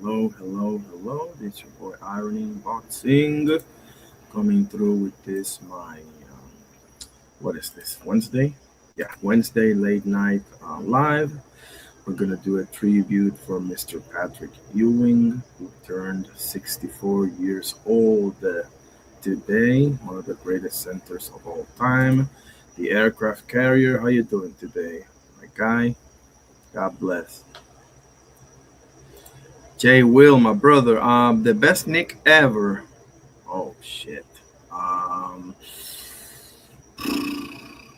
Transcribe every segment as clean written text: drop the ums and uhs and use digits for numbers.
Hello, hello, hello. This is your boy Irony Boxing coming through with this what is this, Wednesday? Yeah, Wednesday late night live. We're gonna do a tribute for Mr. Patrick Ewing, who turned 64 years old today. One of the greatest centers of all time. The aircraft carrier. How you doing today, my guy? God bless. Jay Will, my brother. The best nick ever. Oh shit. Um,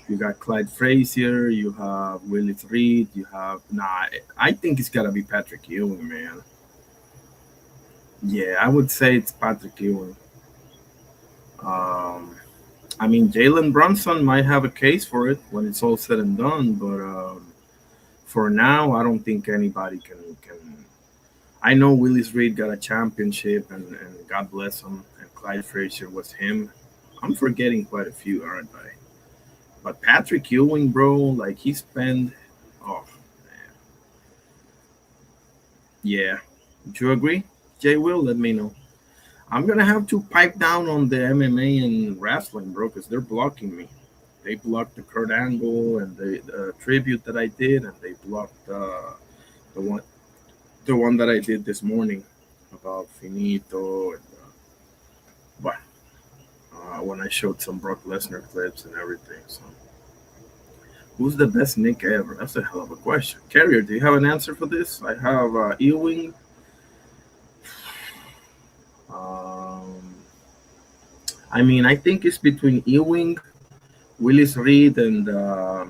you got Clyde Frazier. You have Willis Reed. You have I think it's gotta be Patrick Ewing, man. Yeah, I would say it's Patrick Ewing. Um, I mean, Jalen Brunson might have a case for it when it's all said and done, but for now, I don't think anybody can. I know Willis Reed got a championship, and God bless him, and Clyde Frazier was him. I'm forgetting quite a few, aren't I? But Patrick Ewing, bro, like he spent. Oh man, yeah. Do you agree, Jay? Will let me know. I'm gonna have to pipe down on the MMA and wrestling, bro, because they're blocking me. They blocked the Kurt Angle and the tribute that I did, and they blocked the one the one that I did this morning about Finito and well, when I showed some Brock Lesnar clips and everything. So, who's the best Nick ever? That's a hell of a question. Carrier, do you have an answer for this? I have Ewing. Um, I mean, I think it's between Ewing, Willis Reed, and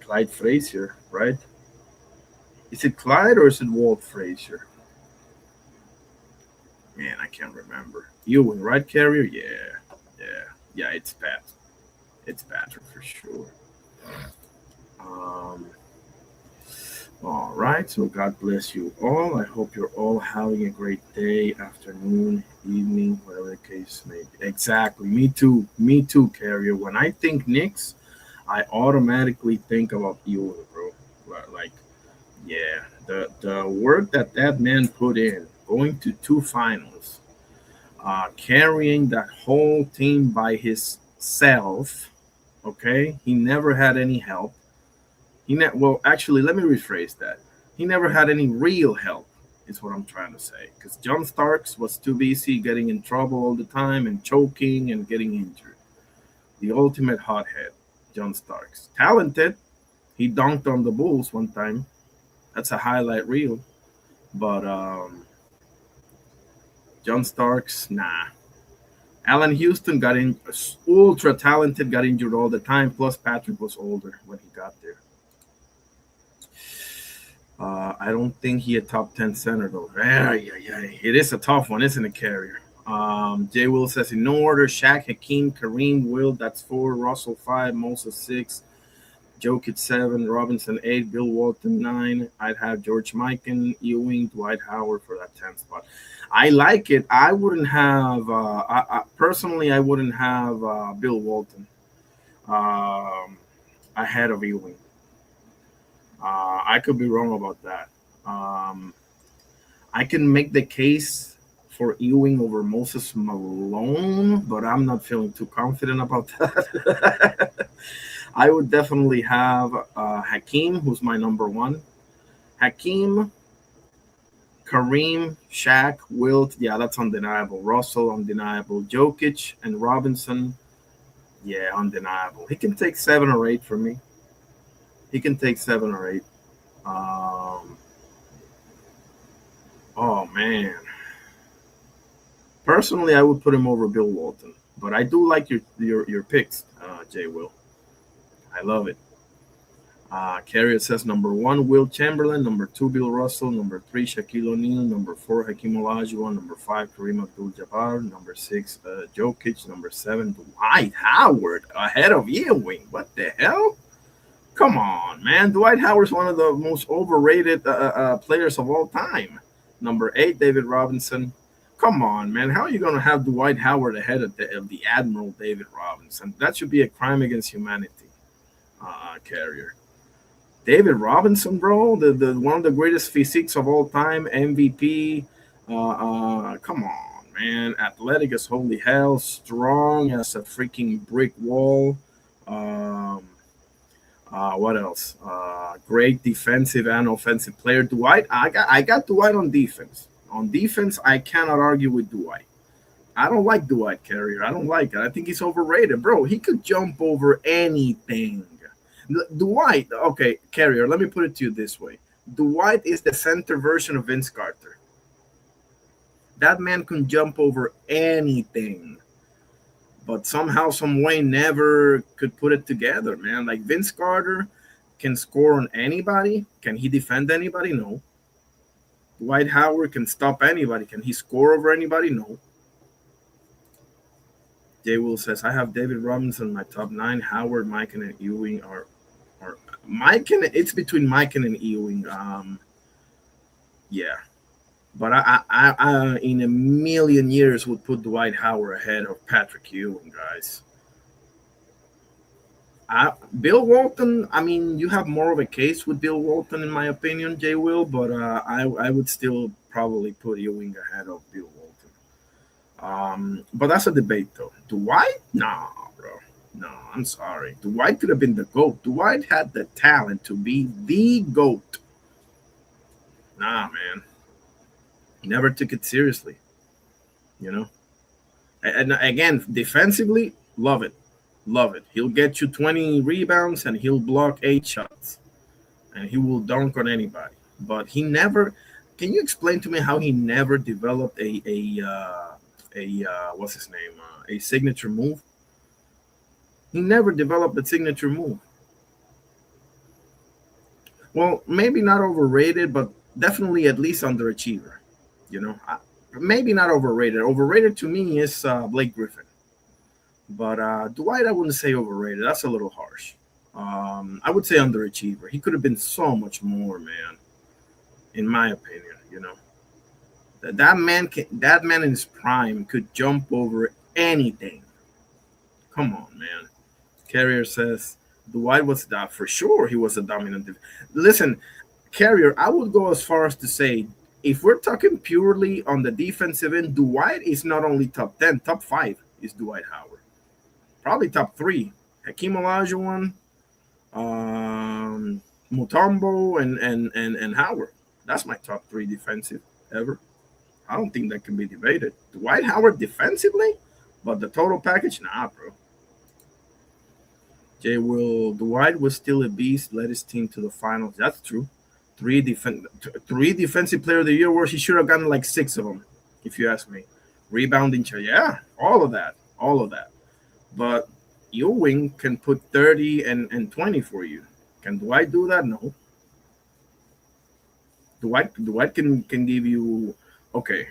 Clyde Frazier, right? Is it Clyde or is it Walt Frazier? Man, I can't remember. Ewing, right, Carrier? Yeah. It's Pat. It's Patrick for sure. Um, all right. So God bless you all. I hope you're all having a great day, afternoon, evening, whatever the case may be. Exactly. Me too. Me too, Carrier. When I think Knicks, I automatically think about Ewing, bro. Like, yeah, the work that man put in, going to two finals, carrying that whole team by himself. Okay, he never had any help. Well, actually, let me rephrase that. He never had any real help. Is what I'm trying to say. Because John Starks was too busy getting in trouble all the time and choking and getting injured. The ultimate hothead, John Starks. Talented. He dunked on the Bulls one time. That's a highlight reel. But John Starks, nah. Allen Houston got in, ultra talented, got injured all the time. Plus, Patrick was older when he got there. I don't think he a top 10 center though. Yeah. It is a tough one, isn't it, Carrier? Jay Will says in no order: Shaq, Hakeem, Kareem, Will. That's 4. Russell 5. Moses 6. Jokic 7. Robinson 8. Bill Walton 9. I'd have George Mikan, Ewing, Dwight Howard for that 10th spot. I like it. I wouldn't have. Personally, I wouldn't have Bill Walton ahead of Ewing. I could be wrong about that. I can make the case for Ewing over Moses Malone, but I'm not feeling too confident about that. I would definitely have Hakeem, who's my number one. Hakeem, Kareem, Shaq, Wilt, yeah, that's undeniable. Russell, undeniable. Jokic and Robinson, yeah, undeniable. He can take 7 or 8 for me. He can take 7 or 8. Oh man. Personally, I would put him over Bill Walton, but I do like your picks, Jay Will. I love it. Carrier says number one, Will Chamberlain. Number two, Bill Russell. Number three, Shaquille O'Neal. Number four, Hakeem Olajuwon. Number five, Kareem Abdul-Jabbar. Number six, Jokic. Number seven, Dwight Howard ahead of Ewing. What the hell? Come on, man. Dwight Howard's one of the most overrated players of all time. Number eight, David Robinson. Come on, man. How are you going to have Dwight Howard ahead of the Admiral David Robinson? That should be a crime against humanity, Carrier. David Robinson, bro, the one of the greatest physiques of all time, MVP. Come on, man. Athletic as holy hell, strong as a freaking brick wall. Um, what else? Great defensive and offensive player. Dwight, I got Dwight on defense. On defense, I cannot argue with Dwight. I don't like Dwight Carrier. I don't like it. I think he's overrated, bro. He could jump over anything. Dwight, okay, Carrier. Let me put it to you this way: Dwight is the center version of Vince Carter. That man can jump over anything, but somehow, some way, never could put it together, man. Like Vince Carter can score on anybody. Can he defend anybody? No. Dwight Howard can stop anybody. Can he score over anybody? No. Jay Will says, I have David Robinson in my top nine. Howard, Mike, and Ewing are Mike and it's between Mike and Ewing. Yeah, but I in a million years would put Dwight Howard ahead of Patrick Ewing, guys. Bill Walton. I mean, you have more of a case with Bill Walton, in my opinion, Jay Will, but I would still probably put Ewing ahead of Bill Walton. But that's a debate, though. Dwight? Nah, bro. No, I'm sorry. Dwight could have been the GOAT. Dwight had the talent to be the GOAT. Nah, man. Never took it seriously. You know? And again, defensively, love it. Love it. He'll get you 20 rebounds and he'll block 8 shots. And he will dunk on anybody. But he never. Can you explain to me how he never developed a what's his name? A signature move? He never developed a signature move. Well, maybe not overrated, but definitely at least underachiever. You know, maybe not overrated. Overrated to me is Blake Griffin, but Dwight, I wouldn't say overrated. That's a little harsh. I would say underachiever. He could have been so much more, man. In my opinion, you know, that man in his prime could jump over anything. Come on, man. Carrier says Dwight was that for sure. He was a dominant. Listen, Carrier, I would go as far as to say if we're talking purely on the defensive end, Dwight is not only top 10, top 5 is Dwight Howard. Probably top 3. Hakeem Olajuwon, Mutombo, and Howard. That's my top 3 defensive ever. I don't think that can be debated. Dwight Howard defensively, but the total package, nah, bro. Jay Will, Dwight was still a beast, led his team to the finals. That's true. Three defensive player of the year awards. He should have gotten like 6 of them, if you ask me. Rebounding, yeah, all of that. But Ewing can put 30 and 20 for you. Can Dwight do that? No. Dwight can give you. Okay,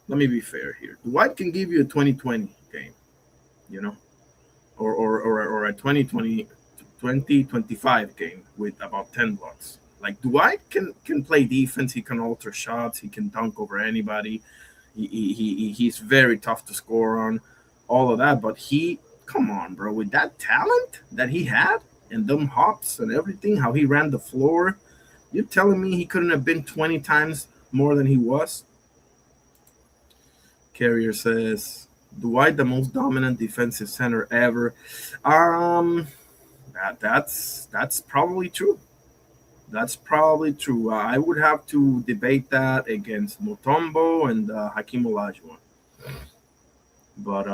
let me be fair here. Dwight can give you a 2020 game, you know, or a 2025 game with about 10 blocks. Like Dwight can play defense. He can alter shots. He can dunk over anybody. He's very tough to score on. All of that, but come on, bro, with that talent that he had and them hops and everything, how he ran the floor, you're telling me he couldn't have been 20 times more than he was? Carrier says Dwight, the most dominant defensive center ever. That's probably true. That's probably true. I would have to debate that against Mutombo and Hakeem Olajuwon. But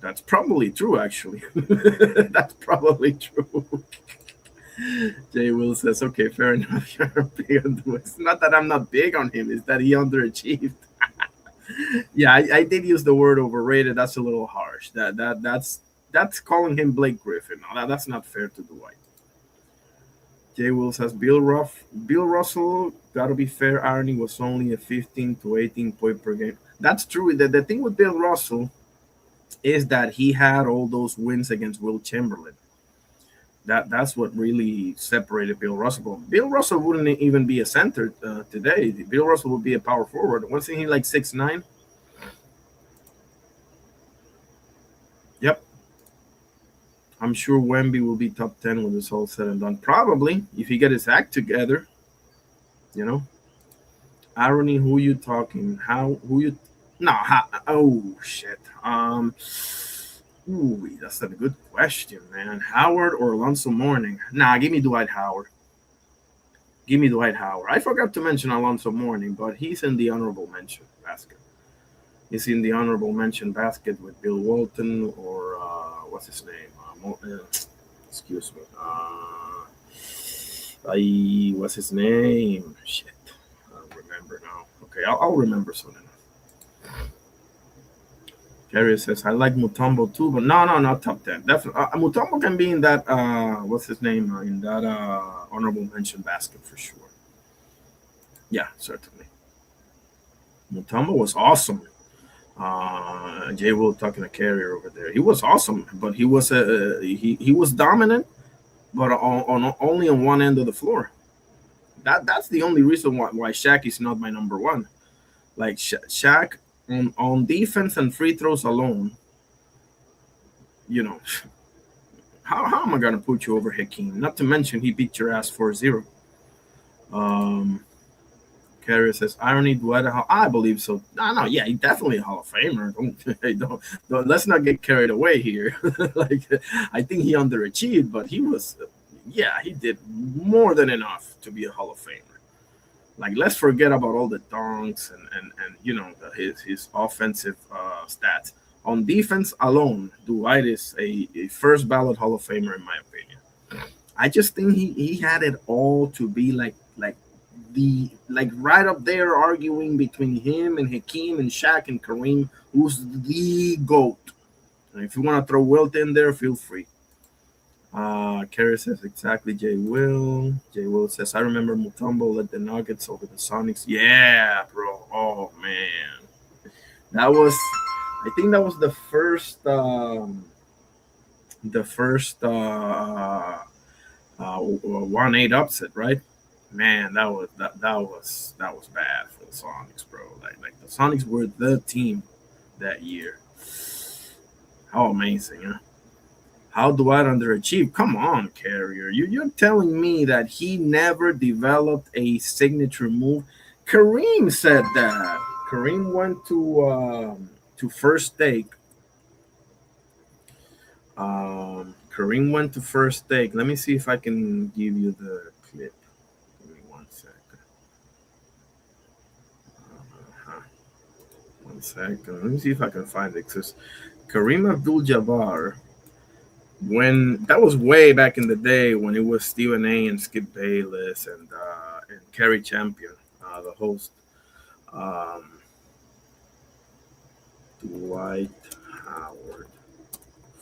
that's probably true, actually. That's probably true. Jay Will says, okay, fair enough. You're big on Dwight. It's not that I'm not big on him, it's that he underachieved. Yeah, I did use the word overrated. That's a little harsh. That's calling him Blake Griffin. No, that's not fair to Dwight. Jay Will says Bill Russell. Gotta be fair. Irony was only a 15 to 18 point per game. That's true. The thing with Bill Russell is that he had all those wins against Will Chamberlain. That's what really separated Bill Russell. Bill Russell wouldn't even be a center today. Bill Russell would be a power forward. Wasn't he like 6'9"? Yep. I'm sure Wemby will be top 10 when it's all said and done. Probably if he get his act together. You know, irony. Who you talking? How? Who you? No. How, oh shit. Ooh, that's a good question, man. Howard or Alonso Mourning? Nah, give me Dwight Howard. Give me Dwight Howard. I forgot to mention Alonso Mourning, but he's in the honorable mention basket. He's in the honorable mention basket with Bill Walton or what's his name? Excuse me. What's his name? Shit, I don't remember now. Okay, I'll remember soon enough. Carrier says I like Mutombo too, but no, not top 10. Definitely, Mutombo can be in that. What's his name? In that honorable mention basket for sure. Yeah, certainly. Mutombo was awesome. Jay Will talking to Carrier over there. He was awesome, but he was dominant, but on only on one end of the floor. That's the only reason why Shaq is not my number one. Like Shaq on defense and free throws alone, you know, how am I gonna put you over Hakeem? Not to mention he beat your ass 4-0. Um, Carrier says irony Dwight. I believe so. No, yeah, he's definitely a Hall of Famer. Don't let's not get carried away here. Like I think he underachieved, but he was, yeah, he did more than enough to be a Hall of Famer. Like let's forget about all the donks and his offensive stats. On defense alone, Dwight is a first ballot Hall of Famer in my opinion. I just think he had it all to be like right up there arguing between him and Hakeem and Shaq and Kareem, who's the GOAT. And if you want to throw Wilt in there, feel free. Kerry says exactly Jay Will. Jay Will says I remember Mutombo led the Nuggets over the Sonics. Yeah, bro. Oh man. That was I think that was the first 1-8 upset, right? Man, that was bad for the Sonics, bro. Like the Sonics were the team that year. How amazing, huh? How Dwight underachieve? Come on, Carrier. You're telling me that he never developed a signature move? Kareem said that. Kareem went to first take. Kareem went to first take. Let me see if I can give you the clip. Give me 1 second. 1 second. Let me see if I can find it. Because Kareem Abdul-Jabbar, when that was way back in the day when it was Stephen A. and Skip Bayless and Kerry Champion, the host. Dwight Howard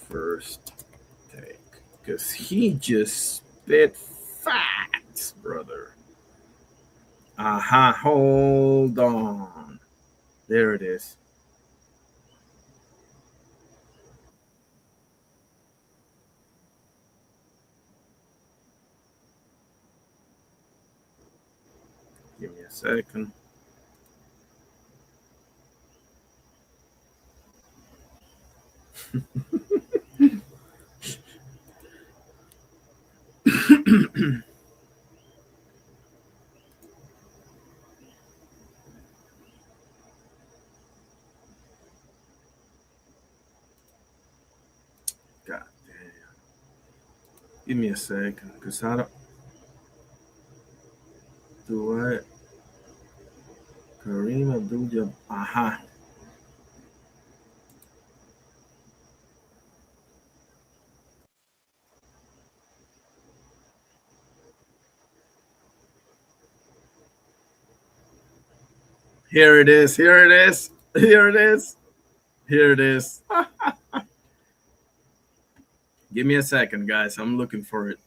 first take because he just spit facts, brother. Hold on. There it is. Give me a second. God damn. Give me a second, cause I don't do what? Kareem Abdul-Jabbar. Here it is. Here it is. Here it is. Here it is. Give me a second, guys. I'm looking for it.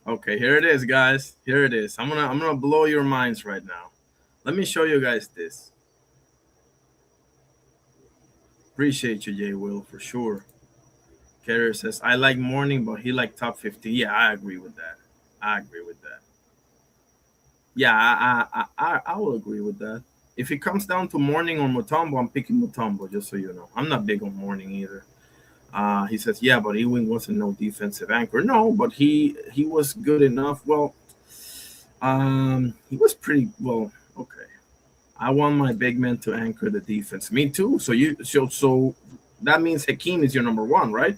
Okay, here it is, guys. Here it is. I'm gonna blow your minds right now. Let me show you guys this. Appreciate you, Jay Will, for sure. Carrier says I like morning, but he like top 50. Yeah, I agree with that. I agree with that. Yeah, I will agree with that. If it comes down to morning or Mutombo, I'm picking Mutombo, just so you know. I'm not big on morning either. He says, yeah, but Ewing wasn't no defensive anchor. No, but he was good enough. Well, he was pretty well. Okay, I want my big man to anchor the defense. Me too. So that means Hakeem is your number one, right?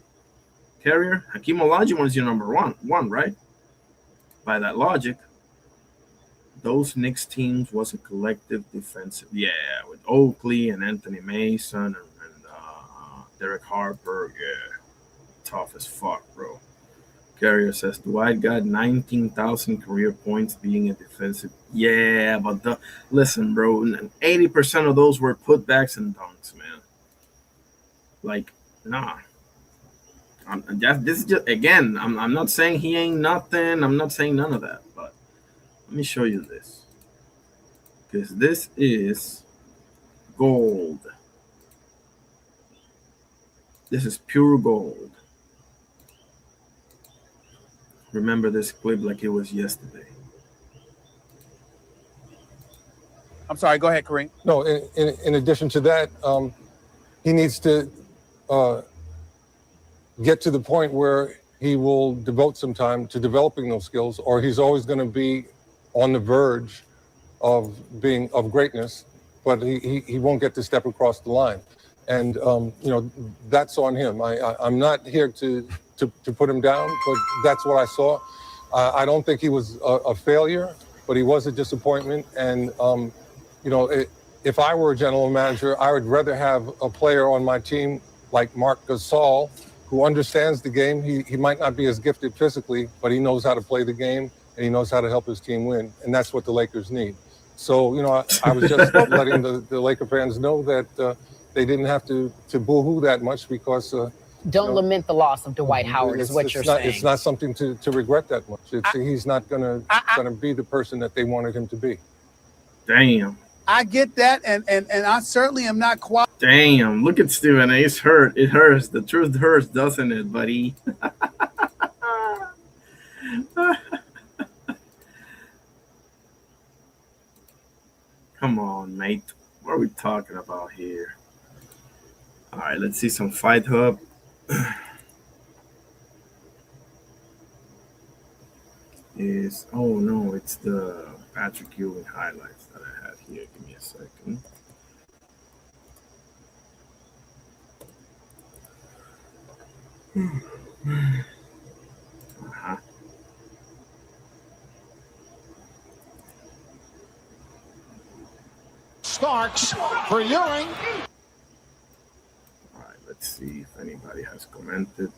Carrier Hakeem Olajuwon is your number one, right? By that logic, those Knicks teams was a collective defensive. Yeah, with Oakley and Anthony Mason and Derek Harper. Yeah, tough as fuck, bro. Carrier says Dwight got 19,000 career points being a defensive. Yeah, but listen, bro, 80% of those were putbacks and dunks, man. Like, nah. This is just again. I'm not saying he ain't nothing. I'm not saying none of that. But let me show you this because this is gold. This is pure gold. Remember this clip like it was yesterday. I'm sorry. Go ahead, Kareem. No, in addition to that, he needs to get to the point where he will devote some time to developing those skills, or he's always going to be on the verge of being of greatness, but he won't get to step across the line. And that's on him. I'm not here to put him down, but that's what I saw. I don't think he was a failure, but he was a disappointment. And if I were a general manager, I would rather have a player on my team like Marc Gasol, who understands the game. He might not be as gifted physically, but he knows how to play the game and he knows how to help his team win. And that's what the Lakers need. So, I was just letting the Laker fans know that they didn't have to boo-hoo that much because... Don't lament the loss of Dwight Howard is what you're saying. It's not something to regret that much. He's not gonna be the person that they wanted him to be. Damn. I get that, and I certainly am not quite. Damn, look at Stephen A. It's hurt. It hurts. The truth hurts, doesn't it, buddy? Come on, mate. What are we talking about here? All right, let's see some Fight Hub. Oh no, it's the Patrick Ewing highlights that I had here. Give me a second. Uh-huh. Starks for Ewing. All right, let's see if anybody has commented.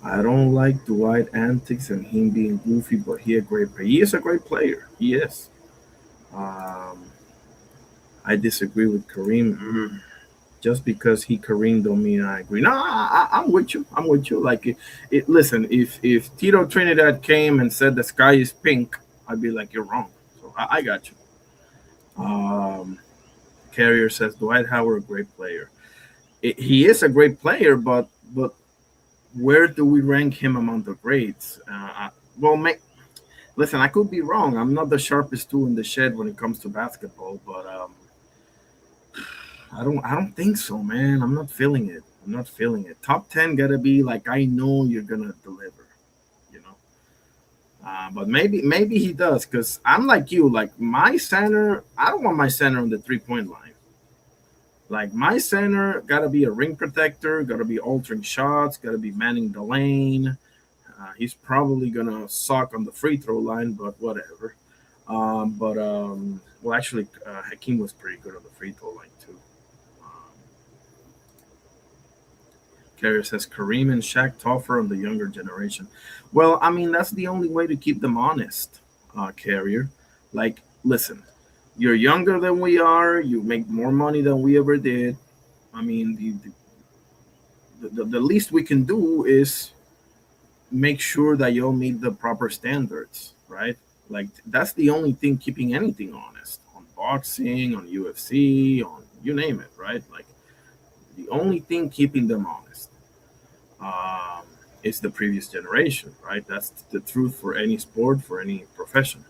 I don't like Dwight antics and him being goofy, but he is a great player. He is. I disagree with Kareem. Just because he Kareem don't mean I agree. No, I'm with you. I'm with you. Like, listen, if Tito Trinidad came and said the sky is pink, I'd be like, you're wrong. So I got you. Carrier says Dwight Howard, a great player. He is a great player, but where do we rank him among the greats? Listen, I could be wrong. I'm not the sharpest tool in the shed when it comes to basketball, but I don't think so, man. I'm not feeling it. Top 10 gotta be like I know you're gonna deliver, you know. But maybe he does, because I'm like you. Like my center, I don't want my center on the 3-point line. Like my center gotta be a ring protector, gotta be altering shots, gotta be manning the lane. He's probably gonna suck on the free throw line, but whatever. Actually, Hakeem was pretty good on the free throw line too. Carrier says Kareem and Shaq tougher on the younger generation. Well, I mean, that's the only way to keep them honest, Carrier. Like, listen, you're younger than we are. You make more money than we ever did. I mean, the least we can do is make sure that you'll meet the proper standards, right? Like, that's the only thing keeping anything honest on boxing, on UFC, on you name it, right? Like, the only thing keeping them honest is the previous generation, right? That's the truth for any sport, for any profession.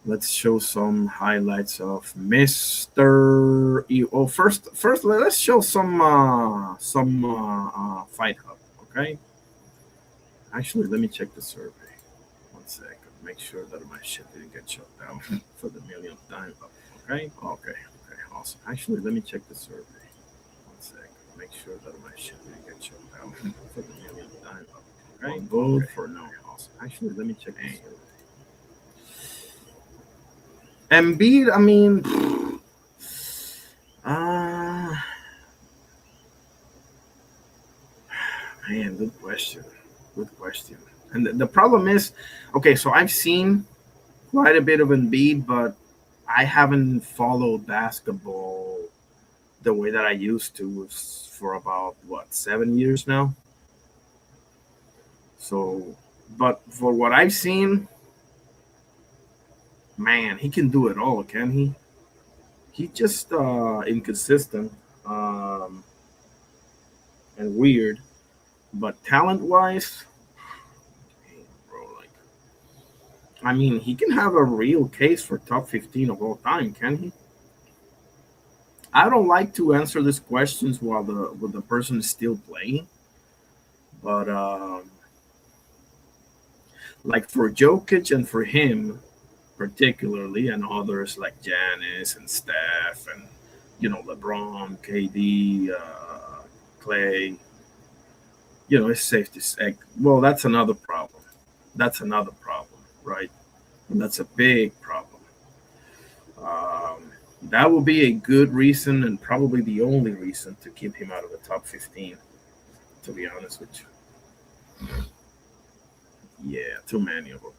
Let's show some highlights of Mr. E. Oh, first, let's show some Fight Hub, okay? Actually, let me check the survey. 1 second. Make sure that my shit didn't get shut down for the millionth time. Okay? Okay. Awesome. Actually, let me check the survey. 1 second. Make sure that my shit didn't get shut down for the millionth time. Okay? Vote for no. Awesome. Actually, let me check the survey. Embiid, I mean, man, good question. And the problem is, okay, so I've seen quite a bit of Embiid, but I haven't followed basketball the way that I used to for about, 7 years now? So, but for what I've seen, man, he can do it all, can he? He's just inconsistent and weird, but talent-wise, bro, like, I mean, he can have a real case for top 15 of all time, can he? I don't like to answer these questions while the person is still playing, but like for Jokic and for him particularly, and others like Giannis and Steph and LeBron, KD, Clay, it's safe to say. Well, that's another problem. Right? And that's a big problem. That will be a good reason, and probably the only reason, to keep him out of the top 15. To be honest with you. Yeah, too many of them,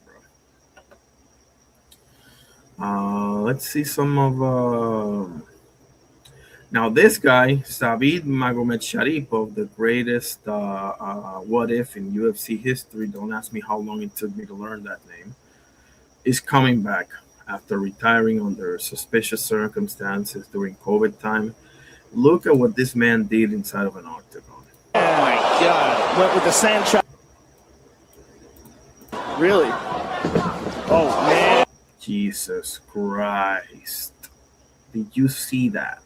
bro. Let's see some of. Now, this guy, Sabid Magomedsharipov, the greatest what if in UFC history, don't ask me how long it took me to learn that name, is coming back after retiring under suspicious circumstances during COVID time. Look at what this man did inside of an octagon. Oh my God. Went with the sand trap. Really? Oh, man. Jesus Christ. Did you see that?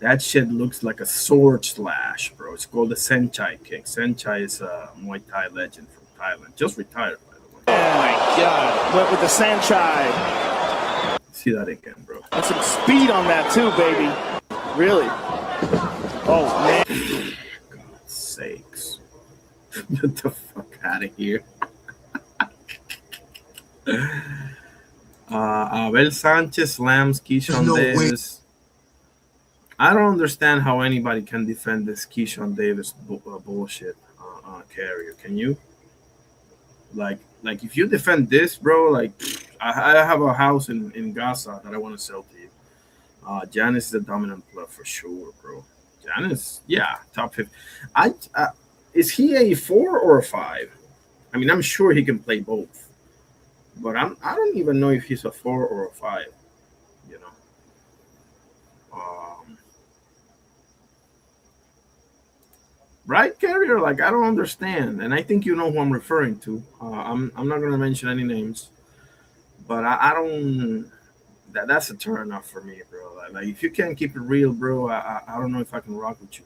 That shit looks like a sword slash, bro. It's called the Senchai kick. Senchai is a Muay Thai legend from Thailand. Just retired, by the way. Oh my God. Went with the Sanchai. See that again, bro. And some speed on that too, baby. Really? Oh, man. God's sakes. Get the fuck out of here. Abel Sanchez slams Keyshawn Davis. I don't understand how anybody can defend this Keyshawn Davis bullshit Carrier. Can you? Like if you defend this, bro, like I have a house in Gaza that I want to sell to you. Giannis is the dominant player for sure, bro. Giannis, yeah, top 50. Is he a 4 or a 5? I mean, I'm sure he can play both, but I don't even know if he's a 4 or a 5. You know. Right, Carrier? Like, I don't understand, and I think you know who I'm referring to. I'm not going to mention any names, but I don't. That's a turn off for me, bro. Like, if you can't keep it real, bro, I don't know if I can rock with you.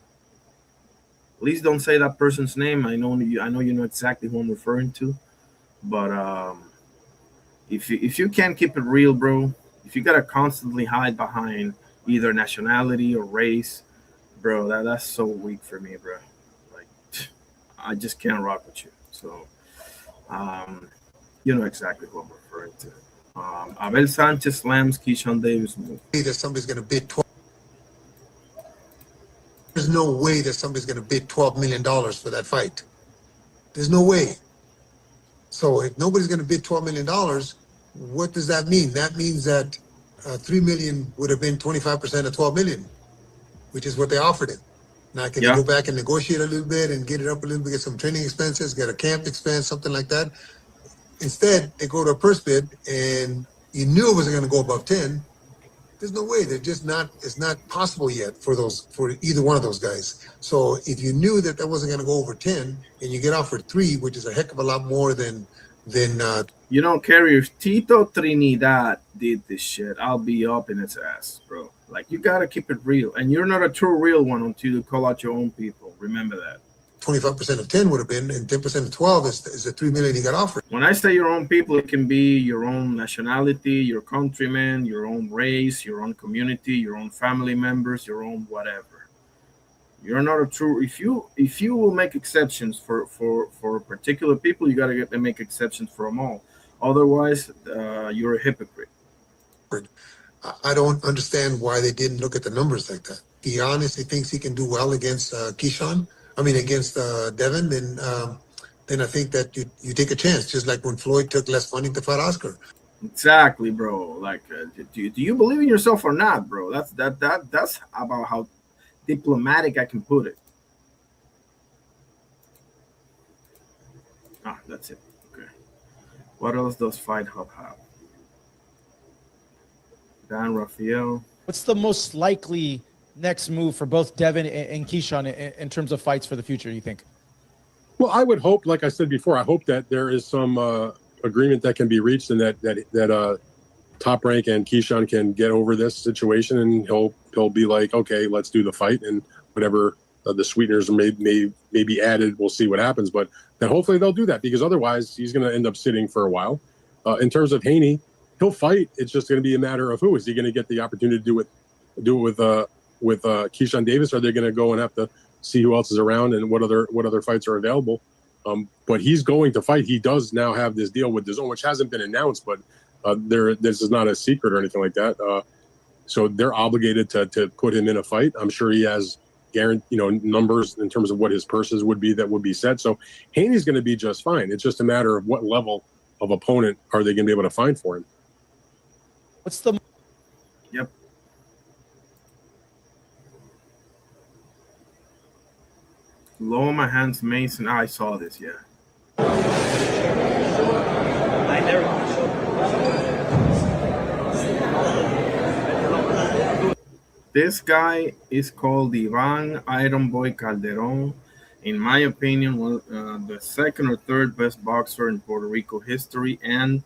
Please don't say that person's name. I know you know exactly who I'm referring to, but if you can't keep it real, bro, if you gotta constantly hide behind either nationality or race, bro, that's so weak for me, bro. Like, I just can't rock with you. So, you know exactly who I'm referring to. Abel Sanchez slams Keyshawn Davis move. Either somebody's going to bid 12. There's no way that somebody's going to bid $12 million for that fight. There's no way. So if nobody's going to bid $12 million, what does that mean? That means that $3 million would have been 25% of $12 million, which is what they offered him. Now, can you go back and negotiate a little bit and get it up a little bit, get some training expenses, get a camp expense, something like that? Instead, they go to a purse bid, and you knew it wasn't going to go above 10. There's no way. They're just not. It's not possible yet for either one of those guys. So if you knew that wasn't going to go over 10, and you get offered 3, which is a heck of a lot more than. You don't care if Tito Trinidad did this shit. I'll be up in its ass, bro. Like, you gotta keep it real, and you're not a true real one until you call out your own people. Remember that. 25% of 10 would have been, and 10% of 12 is the $3 million he got offered. When I say your own people, it can be your own nationality, your countrymen, your own race, your own community, your own family members, your own whatever. You're not a true. If you will make exceptions for particular people, you gotta make exceptions for them all. Otherwise, you're a hypocrite. I don't understand why they didn't look at the numbers like that. He honestly thinks he can do well against against Devin, then I think that you take a chance, just like when Floyd took less money to fight Oscar. Exactly, bro. Like, do you believe in yourself or not, bro? That's about how diplomatic I can put it. That's it. Okay. What else does Fight Hub have? Dan Rafael. What's the most likely next move for both Devin and Keyshawn in terms of fights for the future, you think? Well, I would hope, like I said before, I hope that there is some agreement that can be reached, and that Top Rank and Keyshawn can get over this situation, and he'll be like, okay, let's do the fight, and whatever the sweeteners may be added, we'll see what happens. But then hopefully they'll do that, because otherwise he's going to end up sitting for a while. In terms of Haney, he'll fight. It's just going to be a matter of who is he going to get the opportunity to do it with Keyshawn Davis. Are they going to go and have to see who else is around and what other fights are available? But he's going to fight. He does now have this deal with DAZN, which hasn't been announced, but this is not a secret or anything like that. So they're obligated to put him in a fight. I'm sure he has numbers in terms of what his purses would be set. So Haney's going to be just fine. It's just a matter of what level of opponent are they going to be able to find for him. What's the... Yep. Lower my hands, Mason. I saw this, yeah. This guy is called Ivan Iron Boy Calderon. In my opinion, the second or third best boxer in Puerto Rico history, and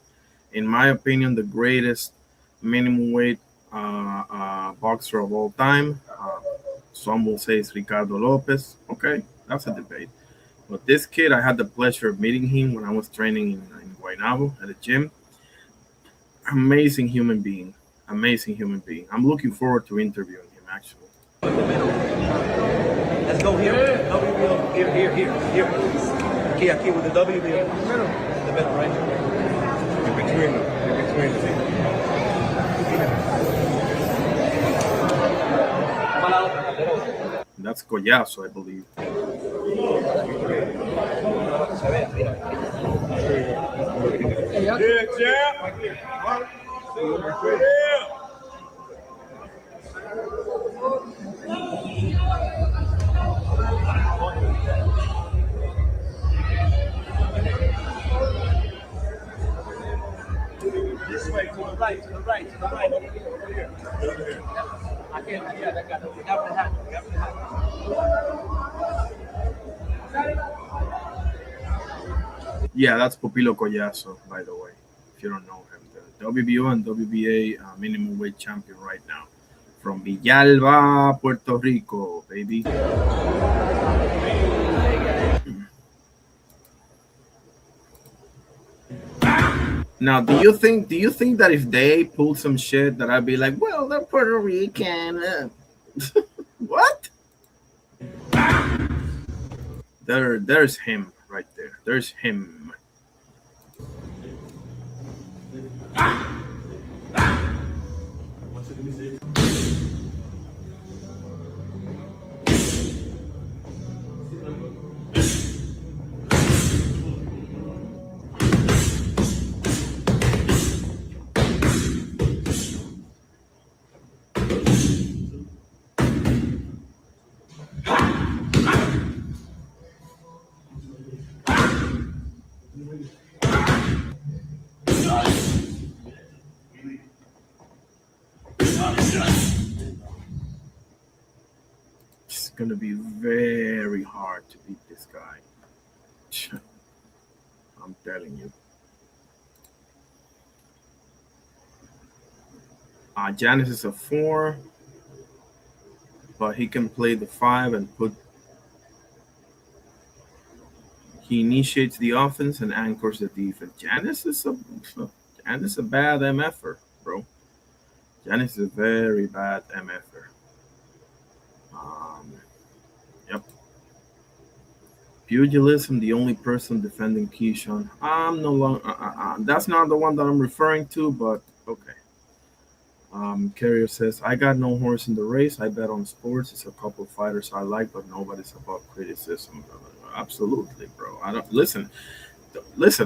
in my opinion, the greatest minimum weight boxer of all time. Some will say it's Ricardo Lopez. Okay, that's a debate. But this kid, I had the pleasure of meeting him when I was training in Guaynabo at a gym. Amazing human being. Amazing human being. I'm looking forward to interviewing him, actually. Let's go here. WBO. Here. Aquí with the WBO. In the middle, right? In between them. That's Collazo, I believe. This way, to the right. Over here. I can't, yeah, that got it. That would happen. Yeah, that's Pupilo Collazo, by the way, if you don't know him. The WBO and WBA minimum weight champion right now. From Villalba, Puerto Rico, baby. Now, do you think that if they pulled some shit that I'd be like, well, they're Puerto Rican? What? There's him right there. There's him. going to be very hard to beat this guy. I'm telling you. Giannis is a 4, but he can play the 5 and put. He initiates the offense and anchors the defense. Giannis is a bad MFer, bro. Giannis is a very bad MFer. Yep. Pugilism, the only person defending Keyshawn. I'm no longer. That's not the one that I'm referring to, but okay. Carrier says, I got no horse in the race. I bet on sports. It's a couple fighters I like, but nobody's above criticism. Absolutely, bro. I don't listen.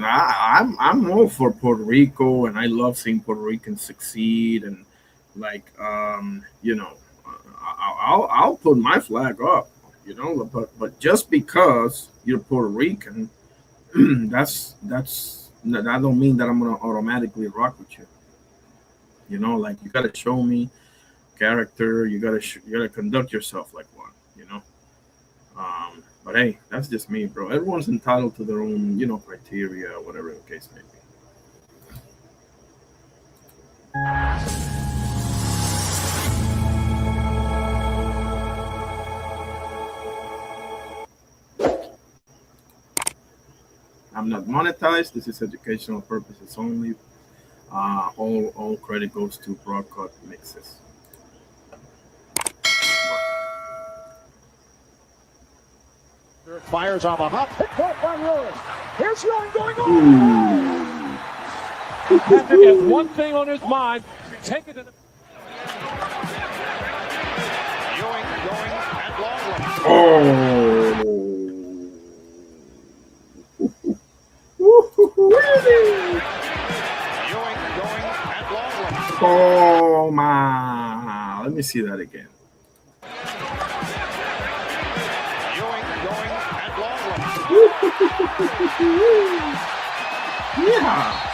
I'm all for Puerto Rico, and I love seeing Puerto Ricans succeed. And like, I'll put my flag up, But just because you're Puerto Rican, that don't mean that I'm gonna automatically rock with you. Like you gotta show me character. You gotta conduct yourself like one. But hey, that's just me, bro. Everyone's entitled to their own, criteria, whatever the case may be. I'm not monetized. This is educational purposes only. All credit goes to Broadcut Mixes. Fires on the hop. Picked up by Ewing. Here's Ewing going on. Patrick has one thing on his mind. Take it to the... Ewing going at long range. Oh my! Let me see that again. Yeah.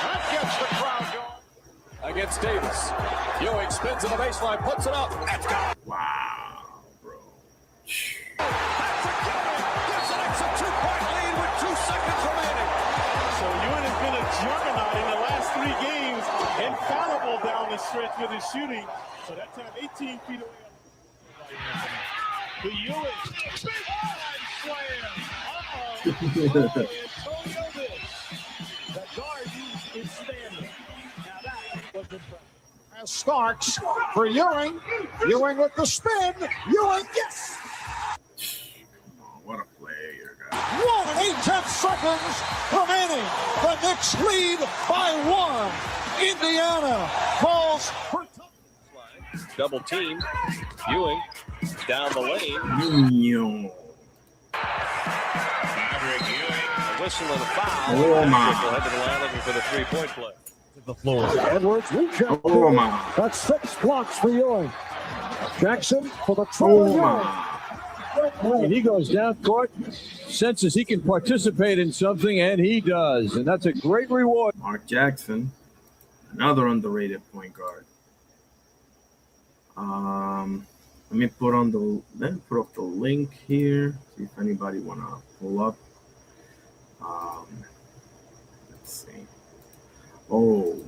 That gets the crowd going. Against Davis. Ewing spins to the baseline, puts it up. That's gone. Wow, bro. Gets an extra 2-point lead with 2 seconds remaining. So Ewing has been a juggernaut in the last 3 games. Infallible down the stretch with his shooting. So that time 18 feet away. The Ewing. Big slam. Antonio Davis. The Garden is standing. Now that was impressive. As Starks for Ewing. Ewing with the spin. Ewing, yes! What a player, guys. 1 seconds remaining. The Knicks lead by 1. Indiana falls for double team. Ewing down the lane. Whistle and a foul. Oh my! Head to the line looking for the 3-point play. The floor. Edwards rejected. Oh my! That's 6 blocks for Ewing. Jackson for the Oh my! And he goes down court, senses he can participate in something, and he does. And that's a great reward. Mark Jackson, another underrated point guard. Let me put up the link here. See if anybody wanna pull up. Let's see. Oh,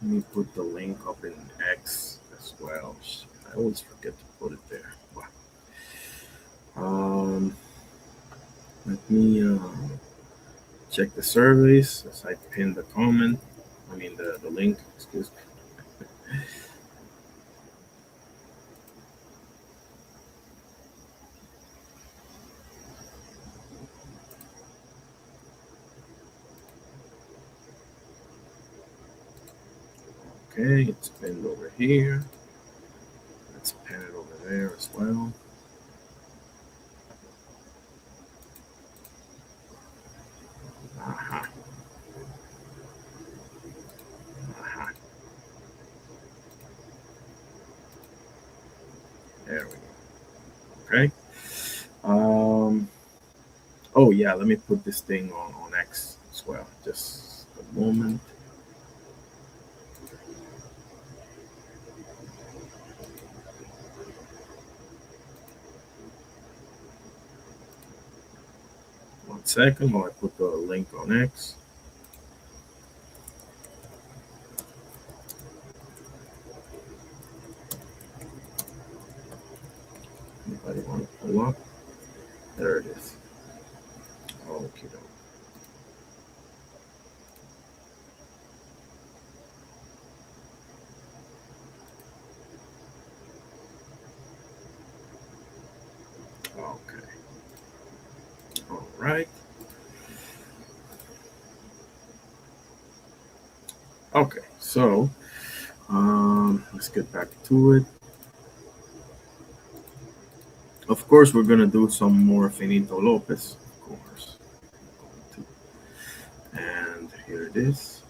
let me put the link up in X as well. I always forget to put it there. Let me check the surveys as I pin the comment. I mean the link. Excuse me. Okay, it's pinned over here. Let's pin it over there as well. Aha. Aha. There we go. Okay. Oh yeah, let me put this thing on X as well. Just a moment. 1 second while I put the link on X. Anybody want to pull up? There it is. Okay. Okay. All right. Okay, so let's get back to it. Of course, we're gonna do some more Finito Lopez, of course. And here it is.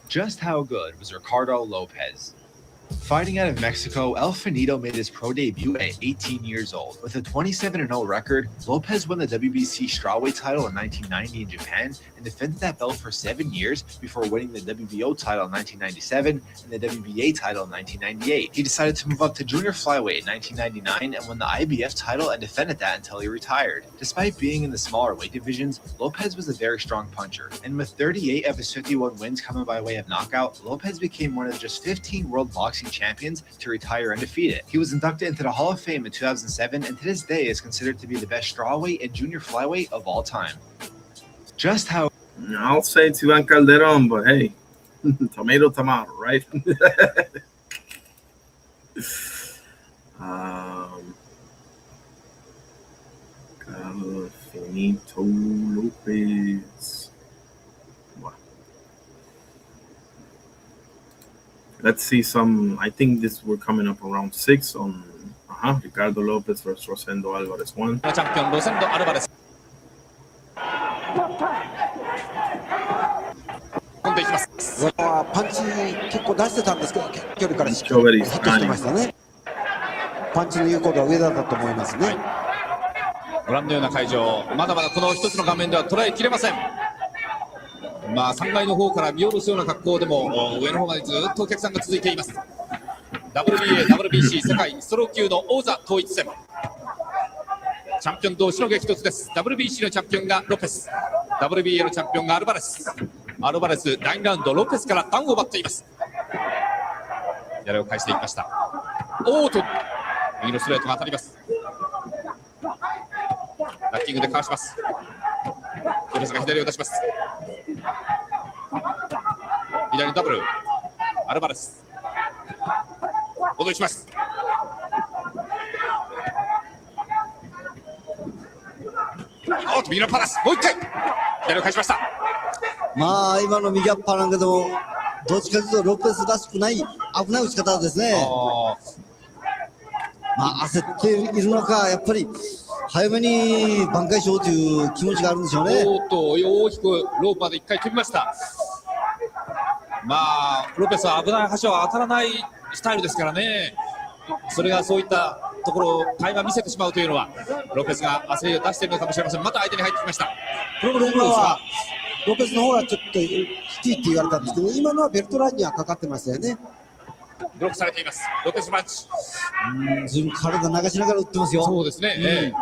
Just how good was Ricardo Lopez? Fighting out of Mexico, El Finito made his pro debut at 18 years old. With a 27-0 record, Lopez won the WBC strawweight title in 1990 in Japan and defended that belt for 7 years before winning the WBO title in 1997 and the WBA title in 1998. He decided to move up to junior flyweight in 1999 and won the IBF title and defended that until he retired. Despite being in the smaller weight divisions, Lopez was a very strong puncher, and with 38 of his 51 wins coming by way of knockout, Lopez became one of just 15 world boxing champions to retire undefeated. He was inducted into the Hall of Fame in 2007 and to this day is considered to be the best strawweight and junior flyweight of all time. Just how I'll say it's Ivan Calderon, but hey, tomato, right? Finito Lopez. Wow. Let's see some. I think we're coming up around 6 on Ricardo Lopez versus Rosendo Alvarez 1. チャンピオンロセンド・アルバレス飛んでいきます。パンチ結構出してたんですけど、距離からしっかりヒットしてましたね。パンチの有効度は上だったと思いますね。ご覧のような会場、まだまだこの一つの画面では捉えきれません。まあ3階の方から見下ろすような格好でも上の方までずっとお客さんが続いています。WBA、WBC 世界ストロー級の王座統一戦。チャンピオン同士の激突です。WBC のチャンピオンがロペス、WBA のチャンピオンがアルバレス。アルバレス第2ラウンドロペスからダウンを奪っています。左を返していきました。おーと右のストレートが当たります。ラッキングでかわします。ロペスが左を出します。左のダブル、アルバレス戻りします。おっと右のパラス、もう一回左を返しました。まあ今の右アッパーなんけど、どっちかというとロペスらしくない危ない打ち方ですね。まあ焦っているのか、やっぱり早めに挽回しようという気持ちがあるんでしょうね。おっと大きくロープまで一回飛びました。まあロペスは危ない橋は当たらないスタイルですからね。それがそういったところを垣間見せてしまうというのはロペスが焦りを出しているのかもしれません。また相手に入ってきました。ロペスの方がちょっと低いって言われたんですけど、今のはベルトラインにはかかってましたよね。ブロックされています。ロペスマッチ。自分体流しながら打ってますよ。そうですね。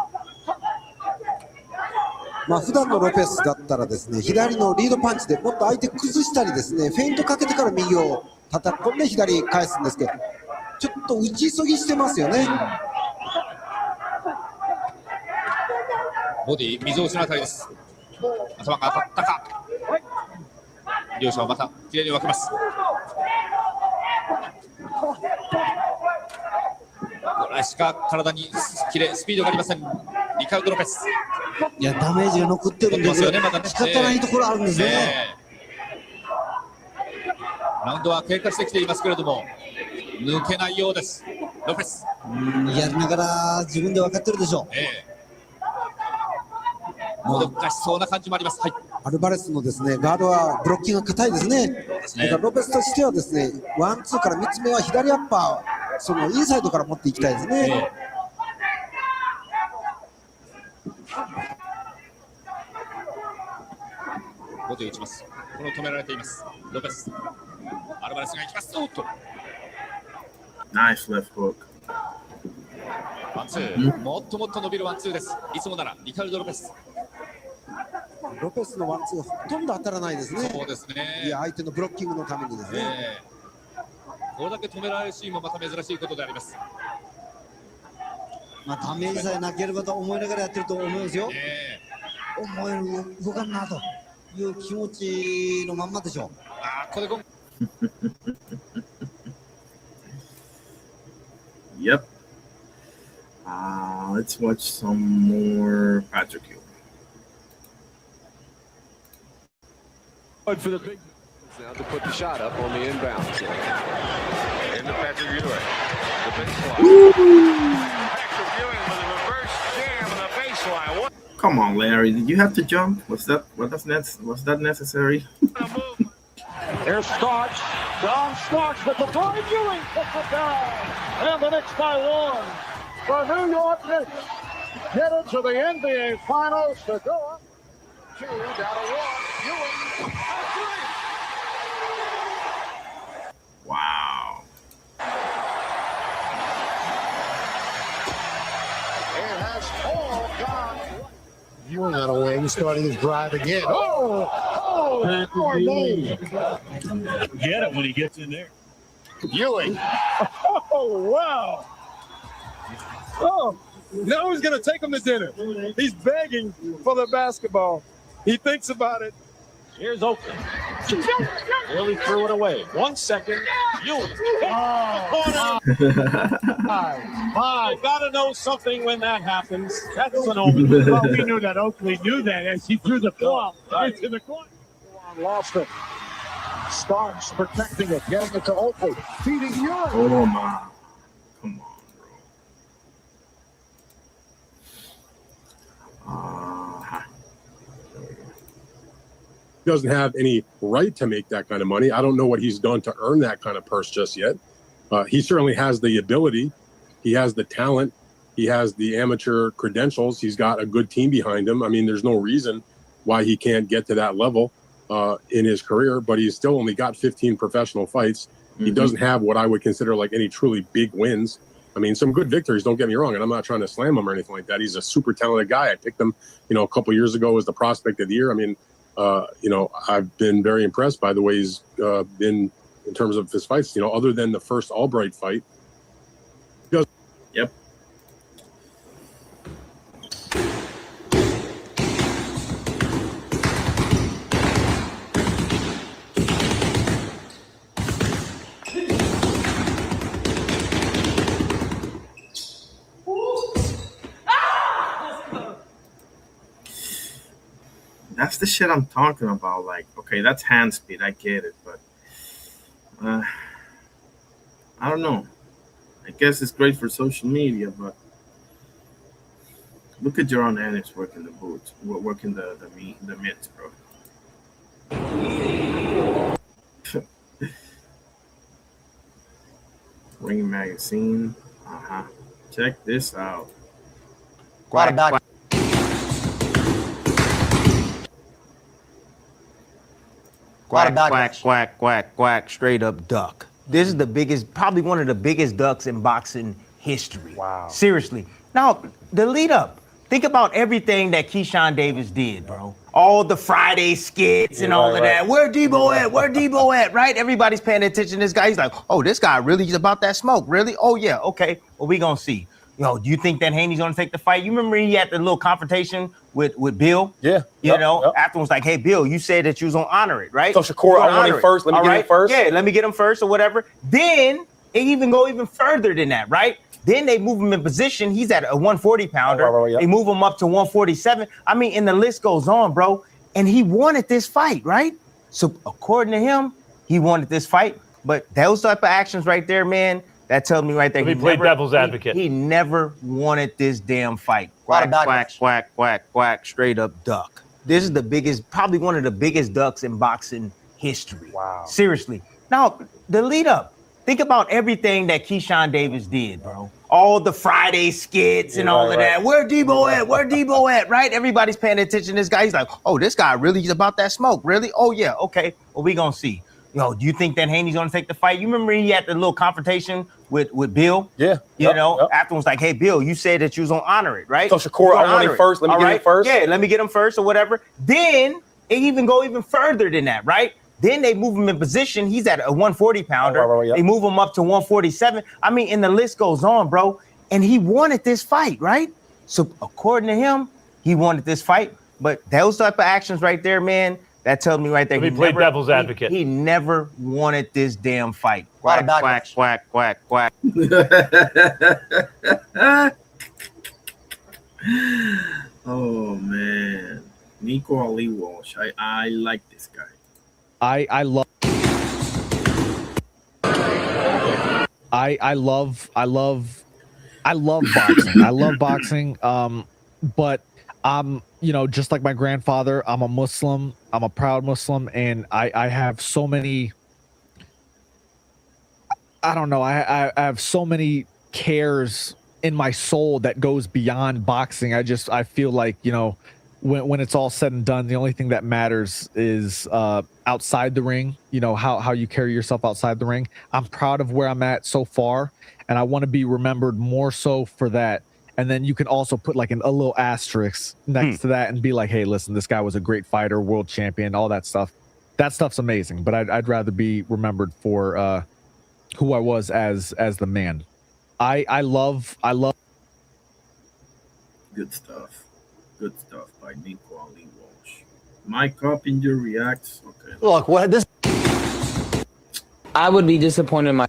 まあ普段のロペスだったらですね、左のリードパンチでもっと相手崩したりですね、フェイントかけてから右を叩き込んで左返すんですけど、ちょっと打ち急ぎしてますよね。ボディ、溝落ちのあたりです。頭が当たったか。両者をまたきれいに分けます。しか体にキレスピードがありません。リカルド・ロペス。いやダメージが残ってるんですよね。まだ仕方ないところあるんですね。ラウンドは経過してきていますけれども抜けないようです。ロペスやりながら自分で分かってるでしょう。もどかしそうな感じもあります。はい、アルバレスのですねガードはブロッキングが硬いですね。だからロペスとしてはですね、ワンツーから3つ目は左アッパー、そのインサイドから持っていきたいですね。ボディ打ちます。この止められています。ロペス。アルバレスが行きます。おっと。Nice left hook. ワンツー、もっともっと伸びるワンツーです。いつもならリカルド・ロペス。ロペスのワンツーほとんど当たらないですね。そうですね。いや、相手のブロッキングのためにですね。これだけ止められるシーンもまた珍しいことであります。まあ、ダメージさえなければと思いながらやってると思いますよ。思える動かんなという気持ちのまんまでしょう。これYep. Let's watch some more Patrick Ewing. For the big now to put the shot up on the inbound. Into Patrick Ewing. The big slide. Patrick Ewing with a reverse jam on the baseline. What? Come on, Larry. Did you have to jump? Was that necessary? There's Starks. John Starks with the drive. Ewing puts it down. And the Knicks by one. The New York Knicks headed to the NBA Finals to go up 2 down to 1. Ewing. Wow. It has all gone. Ewing on a wing, starting his drive again. Get it when he gets in there. Ewing. Oh, wow. Oh, now he's going to take him to dinner. He's begging for the basketball. He thinks about it. Here's Oakland. Really threw it away. 1 second. Ewing. I gotta know something when that happens. That's an open. Well, we knew that Oakley knew that as he threw the ball into the corner. Lost it. Starks protecting it, getting it to Oakley, feeding Ewing. Oh my. Come on, bro. He doesn't have any right to make that kind of money. I don't know what he's done to earn that kind of purse just yet. He certainly has the ability. He has the talent. He has the amateur credentials. He's got a good team behind him. I mean, there's no reason why he can't get to that level in his career, but he's still only got 15 professional fights. He doesn't have what I would consider like any truly big wins. I mean, some good victories, don't get me wrong, and I'm not trying to slam him or anything like that. He's a super talented guy. I picked him, a couple years ago as the prospect of the year. I mean, I've been very impressed by the way he's been in terms of his fights, other than the first Albright fight. Yep. That's the shit I'm talking about. Like, okay, that's hand speed. I get it, but I don't know. I guess it's great for social media, but look at Jaron Ennis working the boots, working the mitts, bro. Ring magazine. Check this out. Quarterback. Quack, straight up duck. This is the biggest, probably one of the biggest ducks in boxing history. Wow. Seriously. Now, the lead up. Think about everything that Keyshawn Davis did, bro. All the Friday skits and all of that. Where Debo at? Where Debo at? Right? Everybody's paying attention to this guy. He's like, oh, this guy really is about that smoke. Really? Oh, yeah. Okay. Well, we gonna see. Do you think that Haney's gonna take the fight? You remember he had the little confrontation with Bill? Yeah. Afterwards, like, hey, Bill, you said that you was gonna honor it, right? So Shakur, I want him first. Let me get him first. Yeah, let me get him first or whatever. Then they even go even further than that, right? Then they move him in position. He's at a 140 pounder. They move him up to 147. I mean, and the list goes on, bro. And he wanted this fight, right? So according to him, he wanted this fight. But those type of actions right there, man, that tells me right there. He played devil's advocate. He never wanted this damn fight. Quack, straight up duck. This is the biggest, probably one of the biggest ducks in boxing history. Wow. Seriously. Now, the lead up. Think about everything that Keyshawn Davis did, bro. All the Friday skits and all of that. Where Debo at? Where Debo at? Right? Everybody's paying attention to this guy. He's like, oh, this guy really is about that smoke. Really? Oh, yeah. Okay. Well, we gonna see. Yo, do you think that Haney's gonna take the fight? You remember he had the little confrontation with Bill? Yeah. You know, afterwards, like, hey, Bill, you said that you was gonna honor it, right? So Shakur, I want him first. Let me get him first. Yeah, let me get him first or whatever. Then it even go even further than that, right? Then they move him in position. He's at a 140 pounder. Right, They move him up to 147. I mean, and the list goes on, bro. And he wanted this fight, right? So according to him, he wanted this fight. But those type of actions right there, man, that tells me right there. Let me play devil's advocate. He never wanted this damn fight. Quack, quack, quack, quack, quack. Oh man, Nico Ali Walsh. I like this guy. I love boxing. I love boxing. But you know, just like my grandfather, I'm a Muslim. I'm a proud Muslim, and I have so many. I don't know. I have so many cares in my soul that goes beyond boxing. I feel like, you know, when it's all said and done, the only thing that matters is outside the ring, you know, how you carry yourself outside the ring. I'm proud of where I'm at so far, and I want to be remembered more so for that. And then you can also put like a little asterisk next to that and be like, hey, listen, this guy was a great fighter, world champion, all that stuff. That stuff's amazing, but I'd rather be remembered for who I was as the man. I love Good stuff. Good stuff by Nico Ali Walsh. Mike Coppinger reacts. Okay. Look, what this. I would be disappointed in my.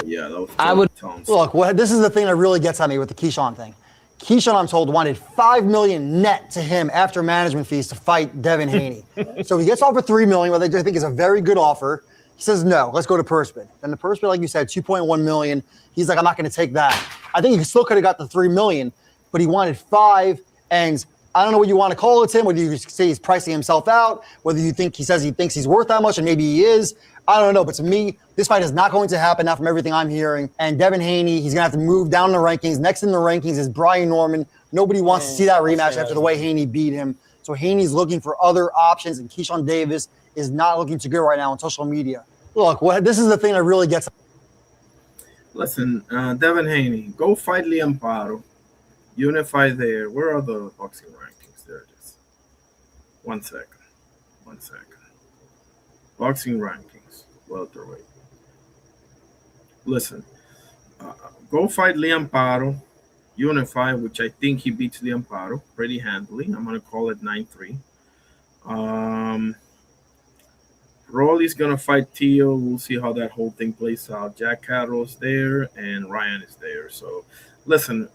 Yeah, that was I would look. What this is the thing that really gets at me with the Keyshawn thing. Keyshawn, I'm told, wanted $5 million net to him after management fees to fight Devin Haney. So he gets offered $3 million, which I think is a very good offer. He says no. Let's go to purse bid. Then the purse bid, like you said, $2.1 million. He's like, I'm not going to take that. I think he still could have got the $3 million, but he wanted $5 million. And I don't know what you want to call it to him. Whether you say he's pricing himself out, whether you think he says he thinks he's worth that much, and maybe he is. I don't know. But to me, this fight is not going to happen now from everything I'm hearing. And Devin Haney, he's going to have to move down in the rankings. Next in the rankings is Brian Norman. Nobody wants to see that rematch after the way Haney beat him. So Haney's looking for other options, and Keyshawn Davis is not looking too good right now on social media. Look, this is the thing that really gets. Listen, Devin Haney, go fight Liam Paro. Unify there. Where are the boxing rankings? There it is. 1 second. 1 second. Boxing rankings. Welterweight. Listen, go fight Liam Paro. Unify, which I think he beats Liam Paro pretty handily. I'm going to call it 9-3. Rolly's going to fight Tio. We'll see how that whole thing plays out. Jack Carroll's there, and Ryan is there. So, listen,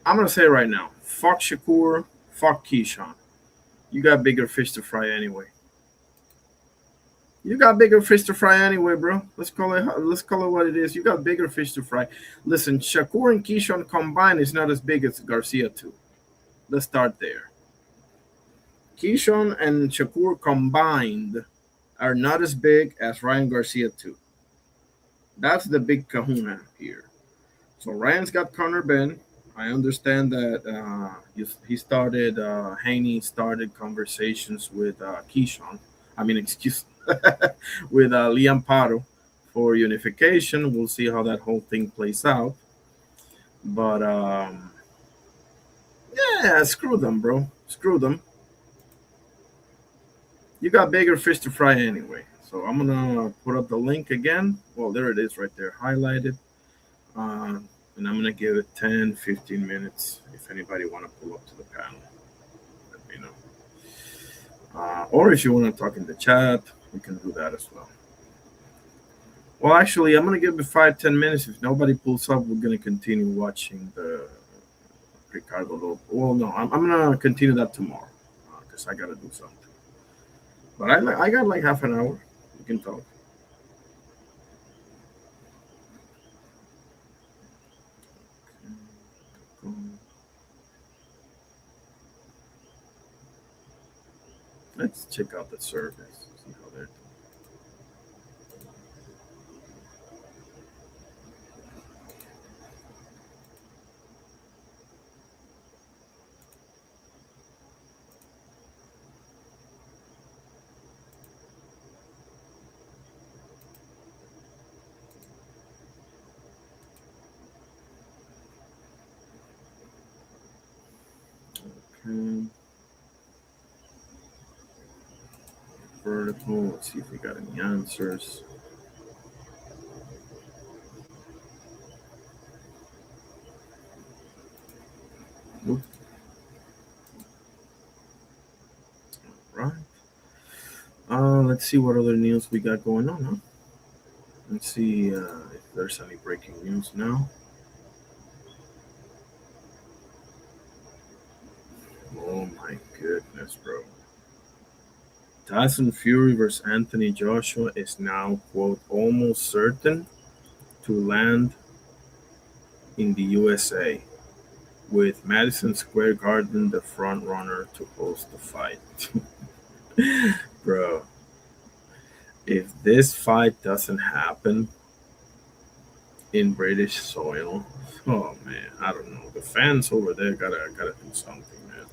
I'm going to say right now, fuck Shakur, fuck Keyshawn. You got bigger fish to fry anyway. You got bigger fish to fry anyway, bro. Let's call it what it is. You got bigger fish to fry. Listen, Shakur and Keyshawn combined is not as big as Garcia 2. Let's start there. Keyshawn and Shakur combined are not as big as Ryan Garcia 2. That's the big kahuna here. So Ryan's got Conor Ben. I understand that Haney started conversations with Keyshawn. With Liam Paro for unification. We'll see how that whole thing plays out. But, yeah, screw them, bro. Screw them. You got bigger fish to fry anyway. So I'm going to put up the link again. Well, there it is right there, highlighted. And I'm going to give it 10, 15 minutes if anybody want to pull up to the panel. Let me know. Or if you want to talk in the chat, we can do that as well. Well, actually, I'm going to give it 5-10 minutes. If nobody pulls up, we're going to continue watching the Ricardo Lopez. Well, no, I'm going to continue that tomorrow because I got to do something. But I got like half an hour. We can talk. Let's check out the service. See how they're doing. Okay. Vertical. Let's see if we got any answers. Nope. All right. Let's see what other news we got going on, huh? Let's see if there's any breaking news now. Oh my goodness, bro. Tyson Fury versus Anthony Joshua is now, quote, almost certain to land in the USA, with Madison Square Garden the front runner to host the fight. Bro, if this fight doesn't happen in British soil, oh man, I don't know. The fans over there gotta do something, man.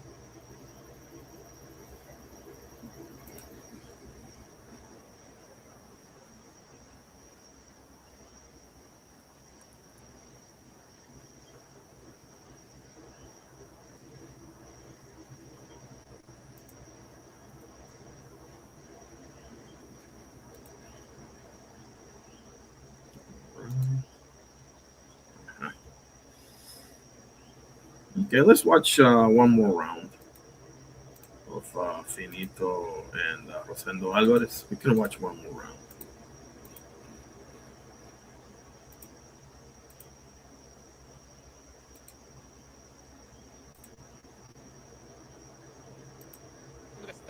Okay, let's watch one more round of Finito and Rosendo Alvarez. We can watch one more round.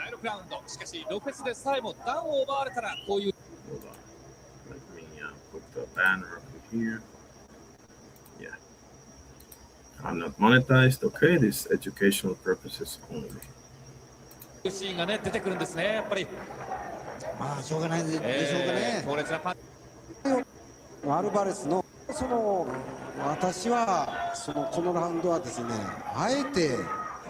Hold on. Let me put the banner up here. Yeah. I'm not monetized. Okay, this educational purposes only. シーンがね出てくるんですねやっぱり。まあしょうがないでしょうかね。強烈なパンアルバレスの私はこのラウンドはですね、あえて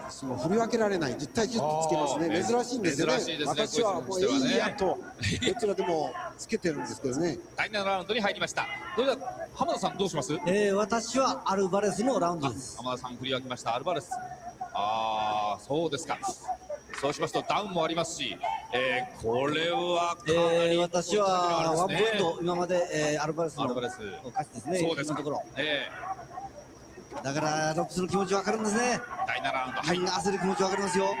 振り分けられない10対10とつけますね。珍しいんですよね。私はもういいやとどちらでもつけてるんですけどね。第7ラウンドに入りました。どうだ浜田さんどうします？私はアルバレスのラウンドです。浜田さん振り分けましたアルバレス。ああそうですか。そうしますとダウンもありますし、これはかなり私はワンポイント今まで、アルバレスの勝ちですね。そうですか。今のところ。だからロックスの気持ちわかるんですね。第7ラウンド。みんな焦る気持ちわかりますよ。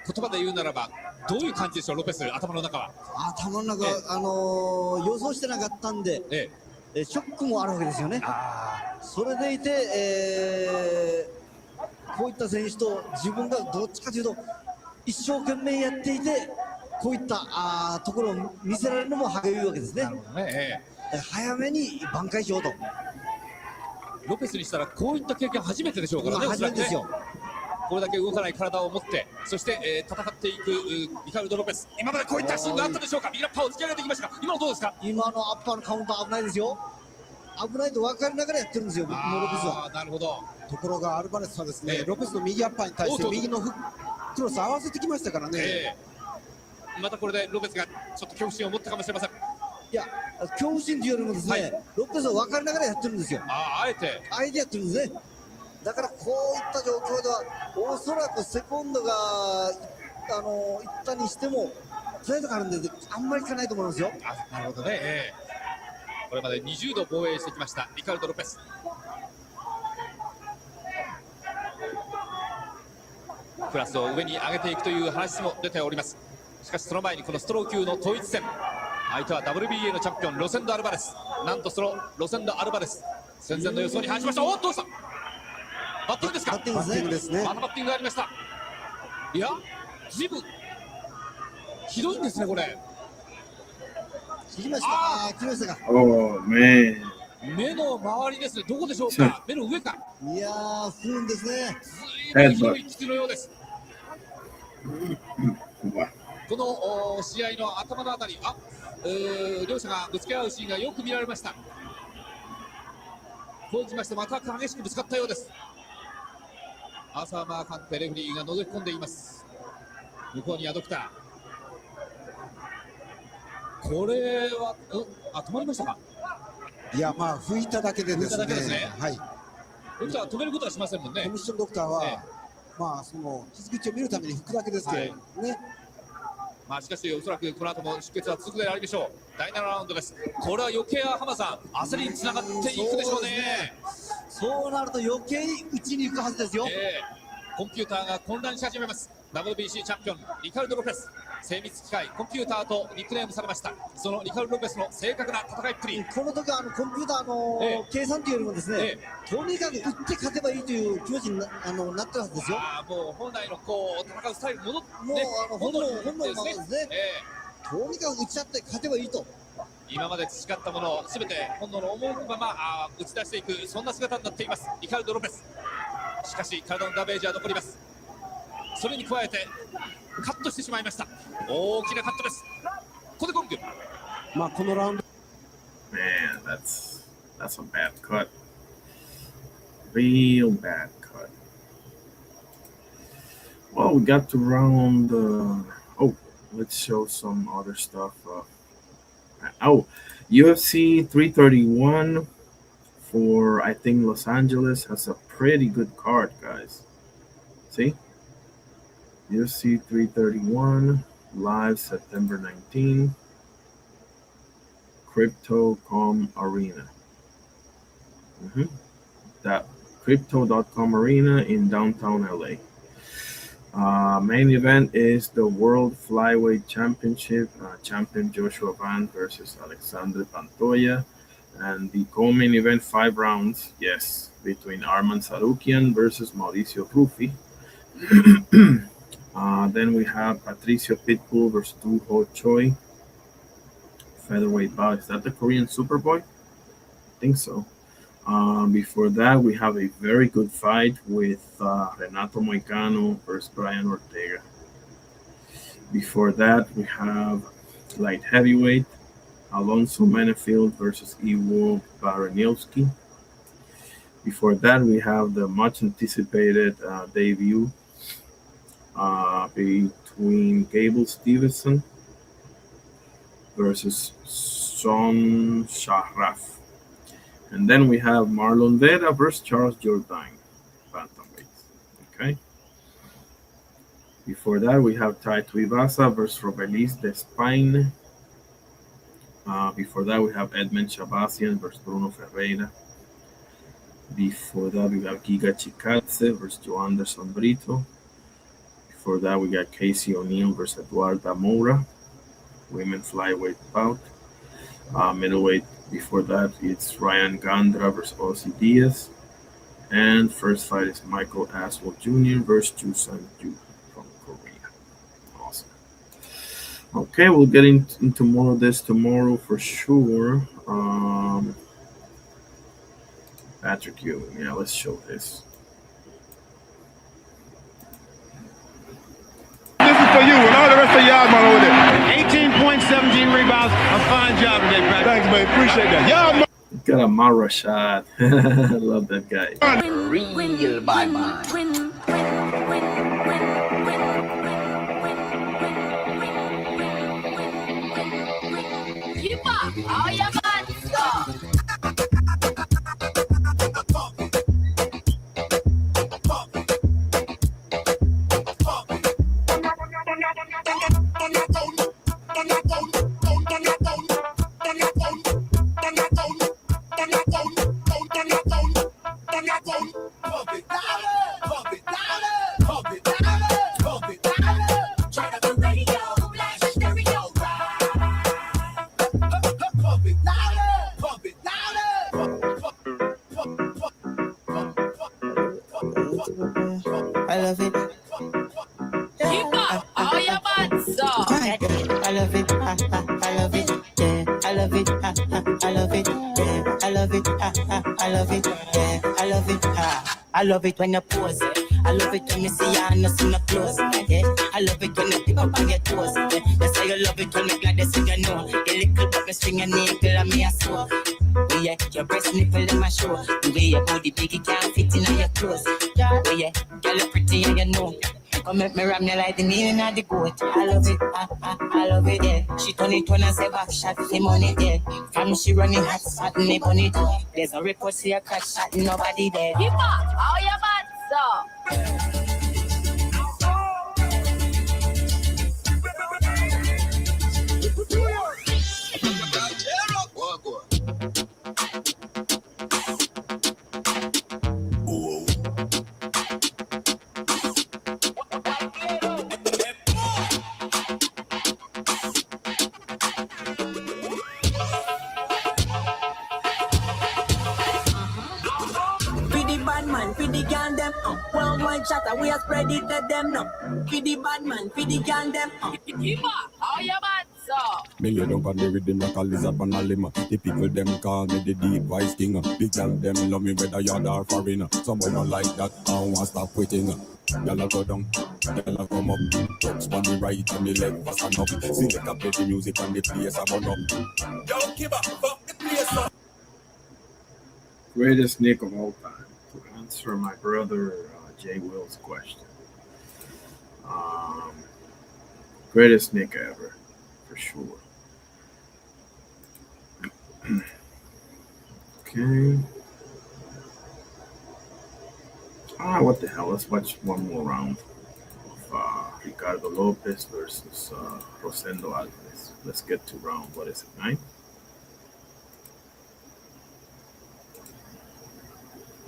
言葉で言うならばどういう感じでしょうロペス頭の中は。頭の中、予想してなかったんで、ショックもあるわけですよね。それでいて、こういった選手と自分がどっちかというと一生懸命やっていてこういったところを見せられるのも歯がゆいわけですね。早めに挽回しようと。ロペスにしたらこういった経験初めてでしょうからね。初めてですよ。これだけ動かない体を持ってそして、戦っていくリカルド・ロペス。今までこういったシーンがあったでしょうか。右ラッパーを突き上げてきましたが今のどうですか。今のアッパーのカウンター危ないですよ。危ないと分かりながらやってるんですよ、ロペスは。なるほど。ところがアルバレスはですね、ロペスの右アッパーに対して右のクロス合わせてきましたからね。またこれでロペスがちょっと恐怖心を持ったかもしれません。いや、恐怖心というよりもですね、ロペスは分かりながらやってるんですよ。あえてやってるんですね。だからこういった状況ではおそらくセコンドがいったにしてもプライドがあるんであんまりいかないと思いますよ。なるほどね。これまで20度防衛してきましたリカルド・ロペス。クラスを上に上げていくという話も出ております。しかしその前にこのストロー級の統一戦、相手は WBA のチャンピオンロセンド・アルバレス。なんとそのロセンド・アルバレス戦前の予想に反しました。おっどうした。バッティングですか。バッティングですね。またバッティングがありました。いや随分ひどいんですねこれ。切りました。切りましたか。目の周りですね。どこでしょうか。目の上か。いやー、不運ですね。随分広い傷のようです。この試合の頭のあたり、両者がぶつけ合うシーンがよく見られました。こうきましてまた激しくぶつかったようです。アーサー・マーカンテレフリーが覗き込んでいます。向こうにはドクター。これは止まりましたか。いや、まあ拭いただけでですね。はい。打ったら止めることはしませんもんね。コミッションドクターは、まあその傷口を見るために拭くだけですけどね。まあしかしおそらくこの後も出血は続くでありましょう。第7ラウンドです。これは余計浜さん焦りにつながっていくでしょうね。そうなると余計に打ちに行くはずですよ。コンピューターが混乱し始めます。 WBC チャンピオンリカルド・ロペス、精密機械コンピューターとニックネームされました。そのリカルド・ロペスの正確な戦いっぷり、この時はコンピューターの計算というよりもですね、とにかく打って勝てばいいという気持ちになってるはずですよ。もう本来のこう戦うスタイルに戻って、もう本能のままですね。とにかく打ち合って勝てばいいと。今まで培ったものを全て本能の思うまま打ち出していく、そんな姿になっていますリカルド・ロペス。しかし体のダメージは残ります。それに加えてカットしてしまいました。大きなカットです。ここでコンピュー。まあこのラウンド Man, that's a bad cut. Real bad cut. Well, we got to round. Oh, let's show some other stuff. UFC 331 for I think Los Angeles has a pretty good card, guys. See, UFC 331 live September 19. Crypto.com Arena. That Crypto.com Arena in downtown LA. Main event is the World Flyweight Championship. Champion Joshua Van versus Alexander Pantoja. And the co-main event, 5 rounds, yes, between Arman Sarukian versus Mauricio Ruffi. Then we have Patricio Pitbull versus Du Ho Choi. Featherweight bout. Is that the Korean Superboy? I think so. Before that, we have a very good fight with Renato Moicano versus Brian Ortega. Before that, we have light heavyweight Alonso Menefield versus Iwo Baranielski. Before that, we have the much anticipated debut between Gable Stevenson versus Son Shahraf. And then we have Marlon Vera versus Charles Jourdain, bantamweights. Okay. Before that, we have Tai Tuivasa versus Robelis Despain. Before that, we have Edmund Shabazian versus Bruno Ferreira. Before that, we have Giga Chikadze versus Joanderson Brito. Before that, we got Casey O'Neill versus Eduardo Moura. Women flyweight bout. Middleweight, before that, it's Ryan Gandra versus Ozzy Diaz. And first fight is Michael Aswell Jr. versus Ju Sang-ju from Korea. Awesome. Okay, we'll get into more of this tomorrow for sure. Patrick Ewing, yeah, let's show this. This is for you and all the rest of y'all, man, over there. 18 points, 17 rebounds. A fine job today, Patrick. Thanks, man. Appreciate that. Y'all, Got a Mara shot. I love that guy. Real bad man. Keep up, all your body stop. I love it. Keep up, all your body stop. I love it. I love it. Yeah, I love it. I love it. Yeah, I love it. I love it. Yeah, I love it. I love it when you pose. I love it when you see you and you see no clothes. Yeah, I love it when you pick up on your toes. Yeah, that's how you love it when you glad to see you know. Your little bubble string and niggle and me a soul. Yeah, your breast nipple in my show. The way your body big, it can't fit in your clothes. Yeah, girl, you're pretty and you know. Come make me ram you like the meaning of the goat. I love it, I love it, yeah. She turn it on and say back shot for money, yeah. From she running hot spot in the bunny, there's no report, see a crack shot, nobody there. Keep up. How you bad, so? Bad man, for the gang them. Worldwide chatter, we are spread it to them now. For the bad man, for the gang them. Keep up. How you bad, so? Me lay down on the rhythm like a lizard on a limb. The people them call me the deep wise king. The girl them love me whether yard or foreign. Someone don't like that, I don't want stop quitting. Y'all a go down, y'all a come up. Touch on the right and the leg fast enough. Select a play the music and the place a burn up. Yo, keep up, fuck the place up. Greatest Nick of all time. To answer my brother Jay Will's question. Greatest Nick ever, for sure. Okay. What the hell? Let's watch one more round of Ricardo Lopez versus Rosendo Alvarez. Let's get to round, what is it, 9?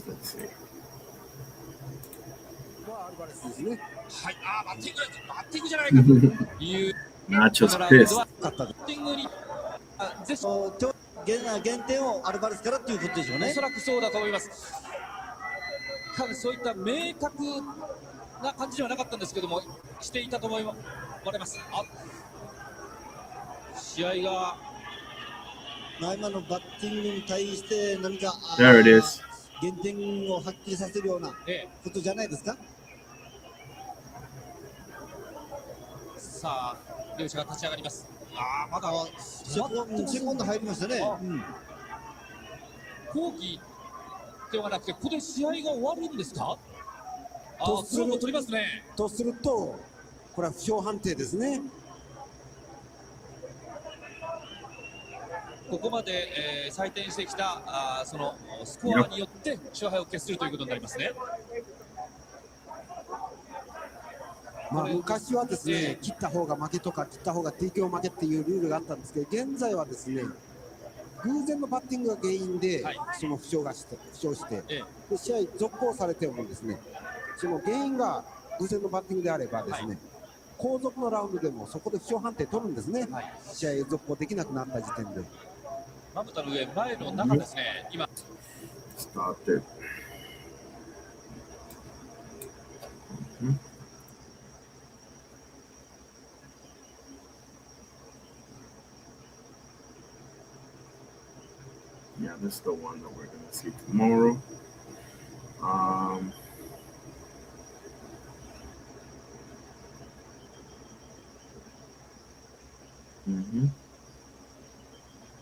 Let's see. Nacho's pissed. 減点をアルバレスからということでしょうね。おそらくそうだと思います。そういった明確な感じではなかったんですけども、していたと思われます。試合が今のバッティングに対して何か There it is. 減点をはっきりさせるようなことじゃないですか。さあ、両者が立ち上がります。まだセコンド入りましたね。抗議ではなくて、ここで試合が終わるんですか？スローも取りますね。とすると、これは負傷判定ですね。ここまで、採点してきたそのスコアによって勝敗を決するということになりますね。昔はですね、切った方が負けとか切った方が TKO 負けっていうルールがあったんですけど、現在はですね、偶然のバッティングが原因で、その負傷して、で試合続行されてもですね、その原因が偶然のバッティングであればですね、後続のラウンドでもそこで負傷判定取るんですね。試合続行できなくなった時点で。まぶたの上、前の中ですね、今。Started. Yeah, this is the one that we're going to see tomorrow.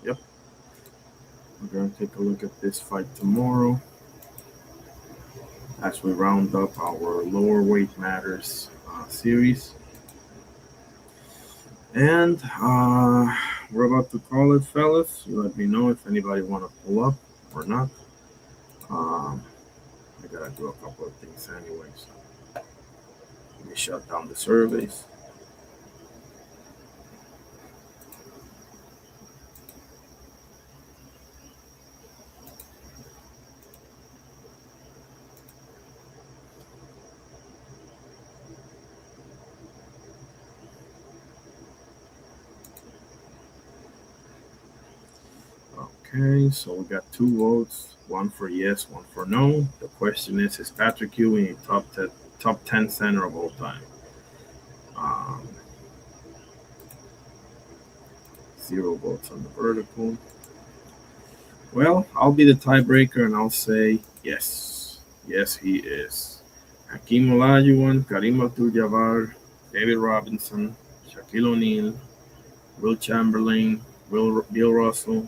Yep. We're going to take a look at this fight tomorrow as we round up our lower weight matters series. And we're about to call it, fellas. You let me know if anybody want to pull up or not. I gotta do a couple of things anyway, so let me shut down the surveys. Okay, so we got 2 votes, 1 for yes, 1 for no. The question is Patrick Ewing a top 10 center of all time? 0 votes on the vertical. Well, I'll be the tiebreaker and I'll say yes. Yes, he is. Hakeem Olajuwon, Kareem Abdul-Jabbar, David Robinson, Shaquille O'Neal, Will Chamberlain, Bill Russell,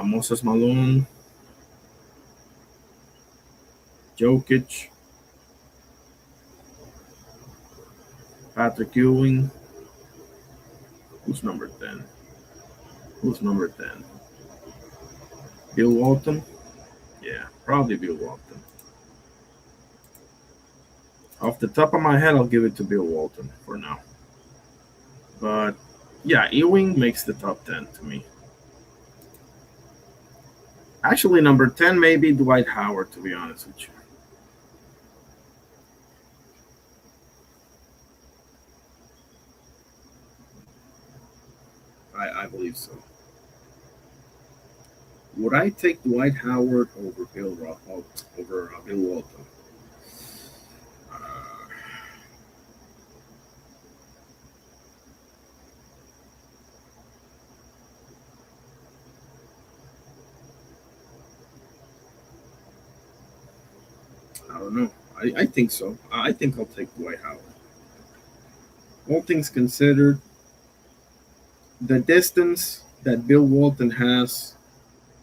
Moses Malone, Patrick Ewing. Who's number 10? Who's number 10? Bill Walton? Yeah, probably Bill Walton. Off the top of my head, I'll give it to Bill Walton for now. But yeah, Ewing makes the top 10 to me. Actually, number 10 may be Dwight Howard, to be honest with you. I believe so. Would I take Dwight Howard over Bill Walton? I don't know. I think so. I think I'll take Dwight Howard. All things considered, the distance that Bill Walton has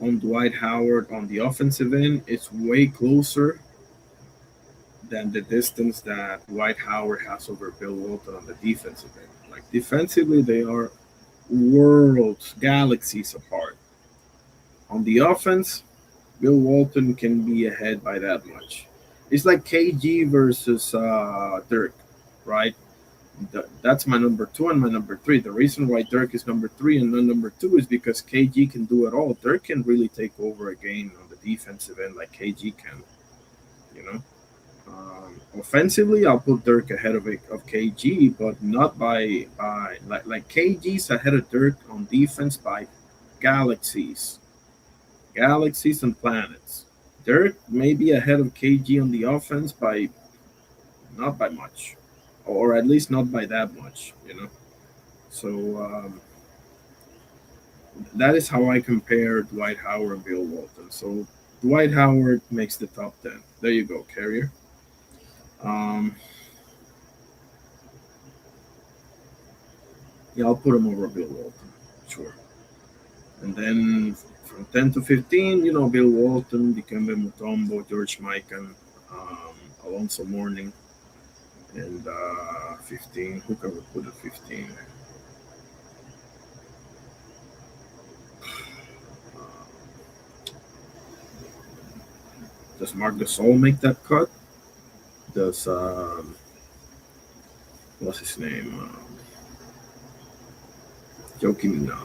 on Dwight Howard on the offensive end is way closer than the distance that Dwight Howard has over Bill Walton on the defensive end. Like defensively, they are worlds, galaxies apart. On the offense, Bill Walton can be ahead by that much. It's like KG versus Dirk, right? That's my number 2 and my number 3. The reason why Dirk is number 3 and not number 2 is because KG can do it all. Dirk can really take over a game on the defensive end like KG can. You know, offensively, I'll put Dirk ahead of KG, but not by like KG's ahead of Dirk on defense by galaxies and planets. Dirk may be ahead of KG on the offense by not by much. Or at least not by that much, you know. So that is how I compare Dwight Howard and Bill Walton. So Dwight Howard makes the top 10. There you go, Carrier. Yeah, I'll put him over Bill Walton, sure. And then from 10 to 15, you know, Bill Walton, Dikembe Mutombo, George Mikan, Alonso Mourning. And 15, who can we put at 15? Does Marc Gasol make that cut? Does what's his name? Joakim? No.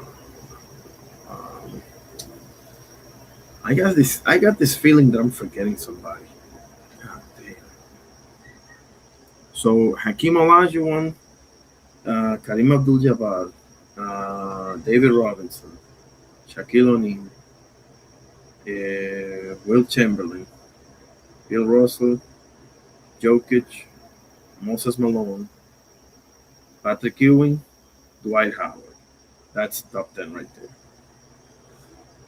I got this feeling that I'm forgetting somebody. So Hakeem Olajuwon, Kareem Abdul-Jabbar, David Robinson, Shaquille O'Neal, Will Chamberlain, Bill Russell, Jokic, Moses Malone, Patrick Ewing, Dwight Howard. That's top 10 right there.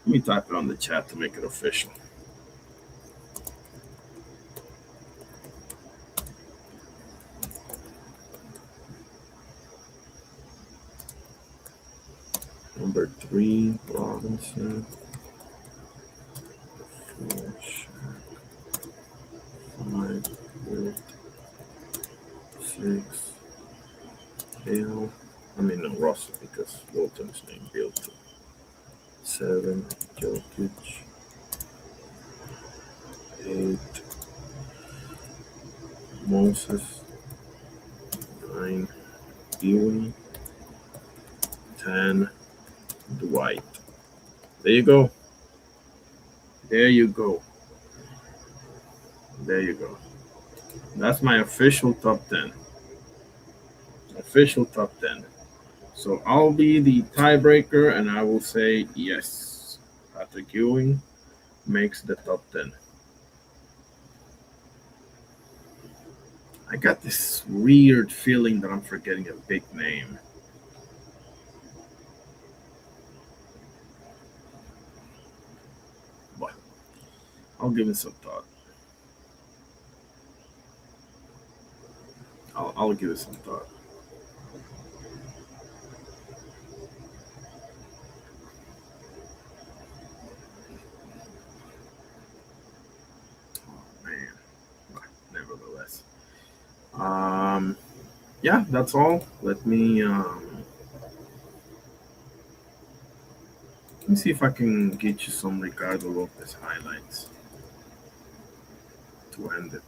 Let me type it on the chat to make it official. Number 3, Robinson. 4, Shaq. 5, Wilt. 6, Bill. I mean, no, Russell, because Walton's named Bill too. 7, Jokic. 8, Moses. 9, Ewing. 10, Dwight. There you go. There you go. There you go. That's my official top 10. Official top 10. So I'll be the tiebreaker and I will say yes. Patrick Ewing makes the top 10. I got this weird feeling that I'm forgetting a big name. But I'll give it some thought. I'll give it some thought. Oh man. But nevertheless. yeah, that's all. Let me see if I can get you some Ricardo Lopez highlights to end it.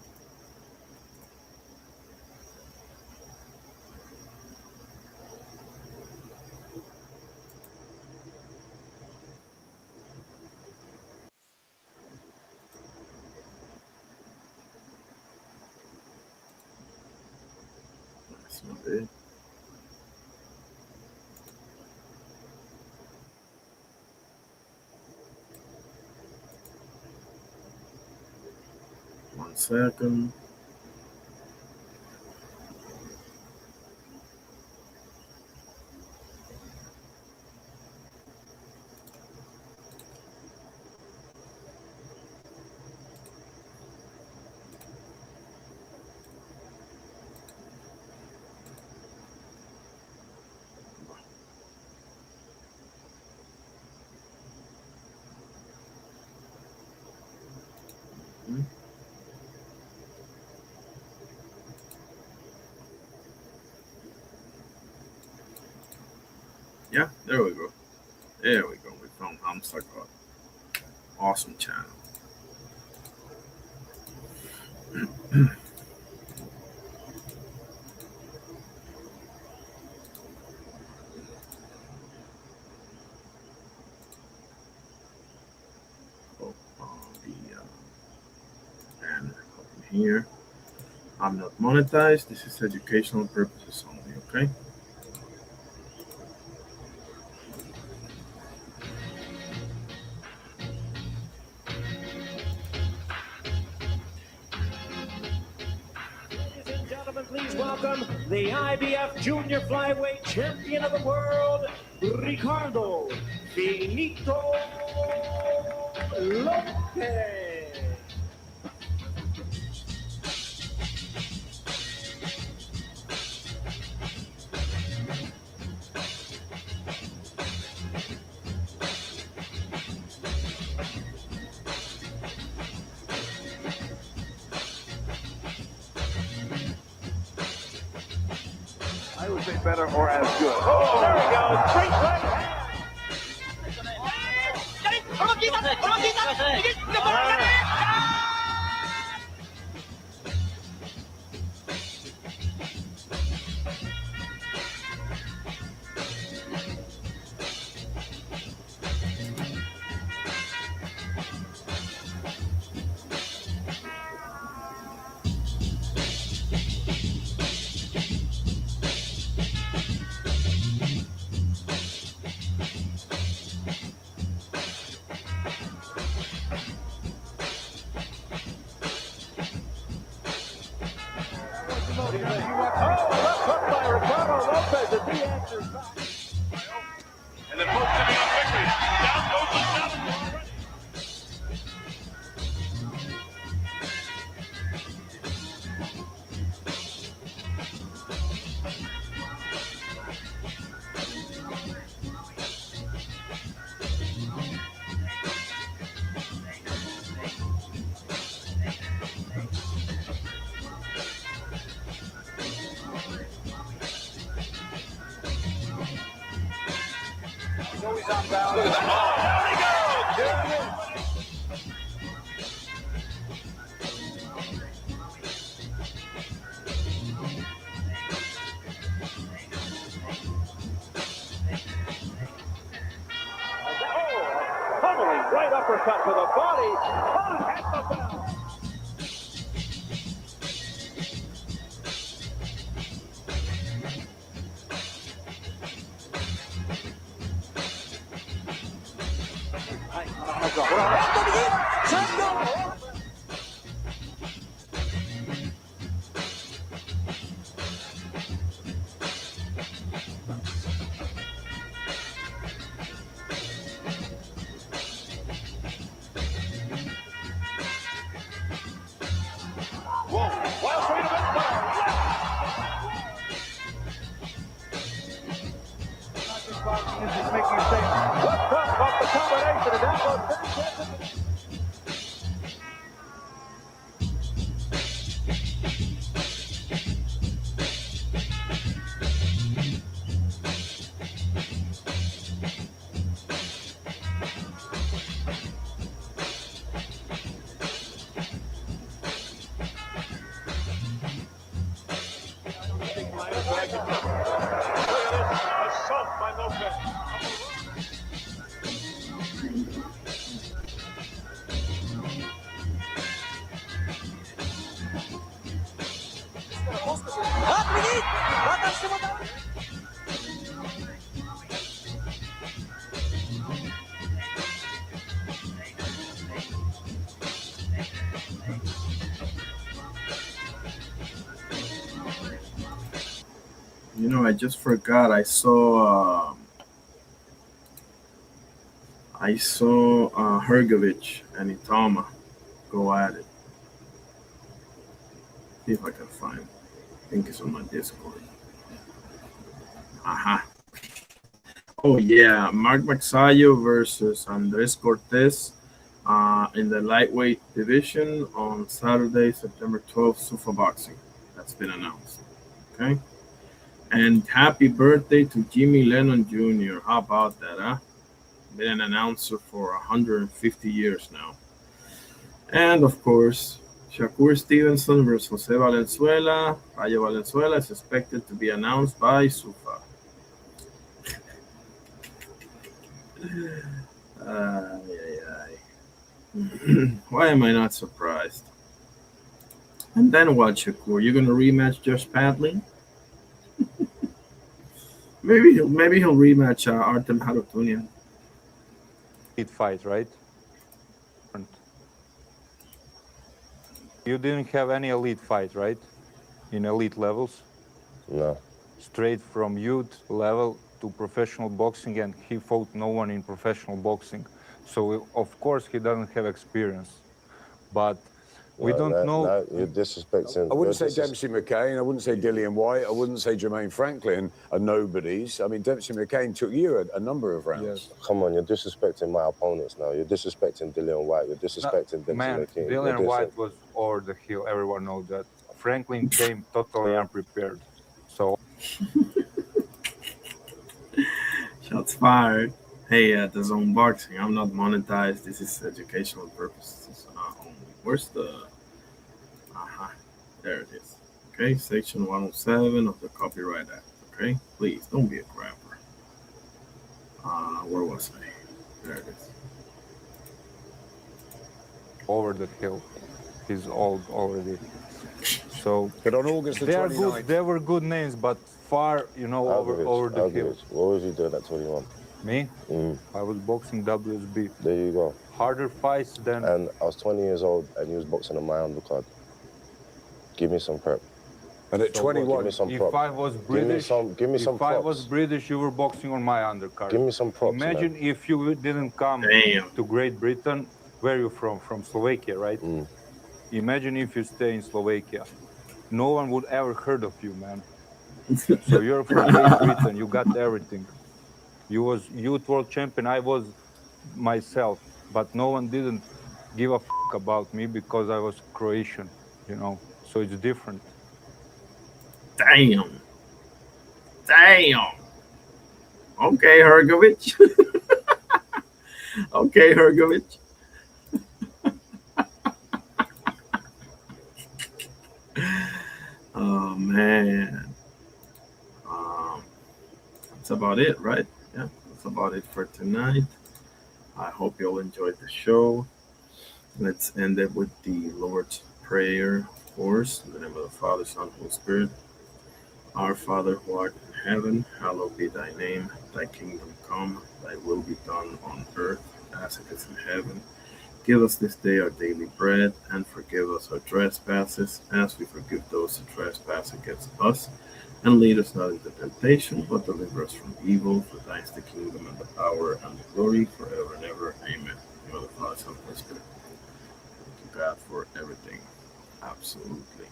That's not it. One second. Mhm. Yeah, there we go. There we go. We found Hamster God. Awesome channel. Oh, the banner up in here. I'm not monetized. This is educational purposes only. Okay. Ladies and gentlemen, please welcome the IBF Junior Flyweight Champion of the World, Ricardo Finito Lopez. I would say better or as good. Oh, there we go. Straight right hand. Oh, left hook by Ricardo Lopez as he answers back. And then both sitting on victory. Down goes the southpaw already. He's always on balance. Look at that. Oh, down he goes. There it is. Oh, tumbling right uppercut to the body. Oh, at the bell. Whoa, wild swing of it. This is making you say, what's up off the combination, and that goes 30 seconds. You know, I just forgot. I saw Hergovich and Itama go at it. See if I can find it. I think it's on my Discord. Aha. Oh yeah, Mark Maxayo versus Andres Cortez in the lightweight division on Saturday, September 12th, Sufa Boxing. That's been announced. Okay. And happy birthday to Jimmy Lennon Jr. How about that, huh? Been an announcer for 150 years now. And of course, Shakur Stevenson versus Jose Valenzuela. Rayo Valenzuela is expected to be announced by Sufa. Why am I not surprised? And then what, Shakur? You're gonna rematch Josh Padley? maybe he'll rematch Artem Harutunian. Fight, right? You didn't have any elite fight, right? In elite levels? No. Straight from youth level to professional boxing, and he fought no one in professional boxing. So, of course, he doesn't have experience. But we don't know. No, you're disrespecting. I wouldn't say Dempsey McCain. I wouldn't say Dillian White. I wouldn't say Jermaine Franklin are nobodies. I mean, Dempsey McCain took you a number of rounds. Yes. Come on, you're disrespecting my opponents now. You're disrespecting Dillian White. You're disrespecting Dempsey McCain. Dillian White was over the hill. Everyone knows that. Franklin came totally unprepared. So. Shots fired. Hey, the Zone Boxing. I'm not monetized. This is educational purposes only. Where's the? There it is. Okay, section 107 of the Copyright Act. Okay, please don't be a crapper. Where was I? There it is. Over the hill. He's old already. So. But on August the 29th. Good. They were good names, but far, over the hill. What was you doing at 21? Me? I was boxing WSB. There you go. Harder fights than. And I was 20 years old, and you was boxing on my undercard. Give me some prep. And at 21, give me some if prop. I was British, give me some if I props. was British, you were boxing on my undercard. Give me some props. Imagine man. if you didn't come to Great Britain. Where are you from? From Slovakia, right? Imagine if you stay in Slovakia. No one would ever heard of you, man. So you're from Great Britain. You got everything. You was youth world champion. I was myself, but no one didn't give a fuck about me because I was Croatian. So it's different. Damn. Okay, Hergovich. Okay, Hergovich. Oh man. That's about it, right? Yeah, that's about it for tonight. I hope you all enjoyed the show. Let's end it with the Lord's Prayer, of course. In the name of the Father, Son, Holy Spirit. Our Father who art in heaven, hallowed be thy name. Thy kingdom come, thy will be done on earth as it is in heaven. Give us this day our daily bread, and forgive us our trespasses, as we forgive those who trespass against us. And lead us not into temptation, but deliver us from evil. For thine is the kingdom, and the power, and the glory, forever and ever. Amen. In the name of the Father, Son, and Holy Spirit. Thank you, God, for everything. Absolutely.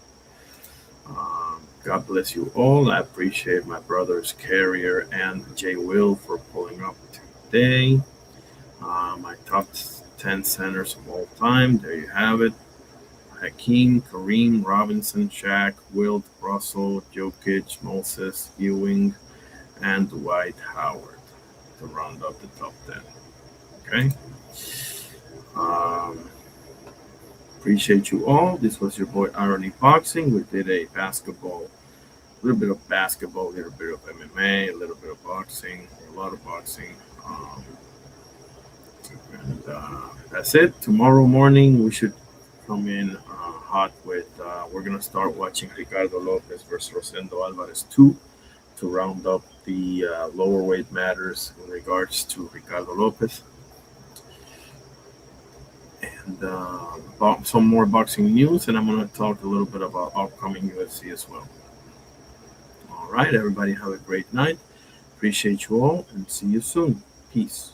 God bless you all. I appreciate my brothers Carrier and Jay Will for pulling up today. My top 10 centers of all time. There you have it. Hakeem, Kareem, Robinson, Shaq, Wilt, Russell, Jokic, Moses, Ewing, and Dwight Howard to round up the top 10. Okay? Appreciate you all. This was your boy Irony Boxing. We did a little bit of basketball, a little bit of MMA, a little bit of boxing, a lot of boxing. And that's it. Tomorrow morning we should come in hot with. We're gonna start watching Ricardo Lopez versus Rosendo Alvarez 2 to round up the lower weight matters in regards to Ricardo Lopez. And some more boxing news, and I'm gonna talk a little bit about upcoming UFC as well. All right, everybody, have a great night. Appreciate you all and see you soon. Peace.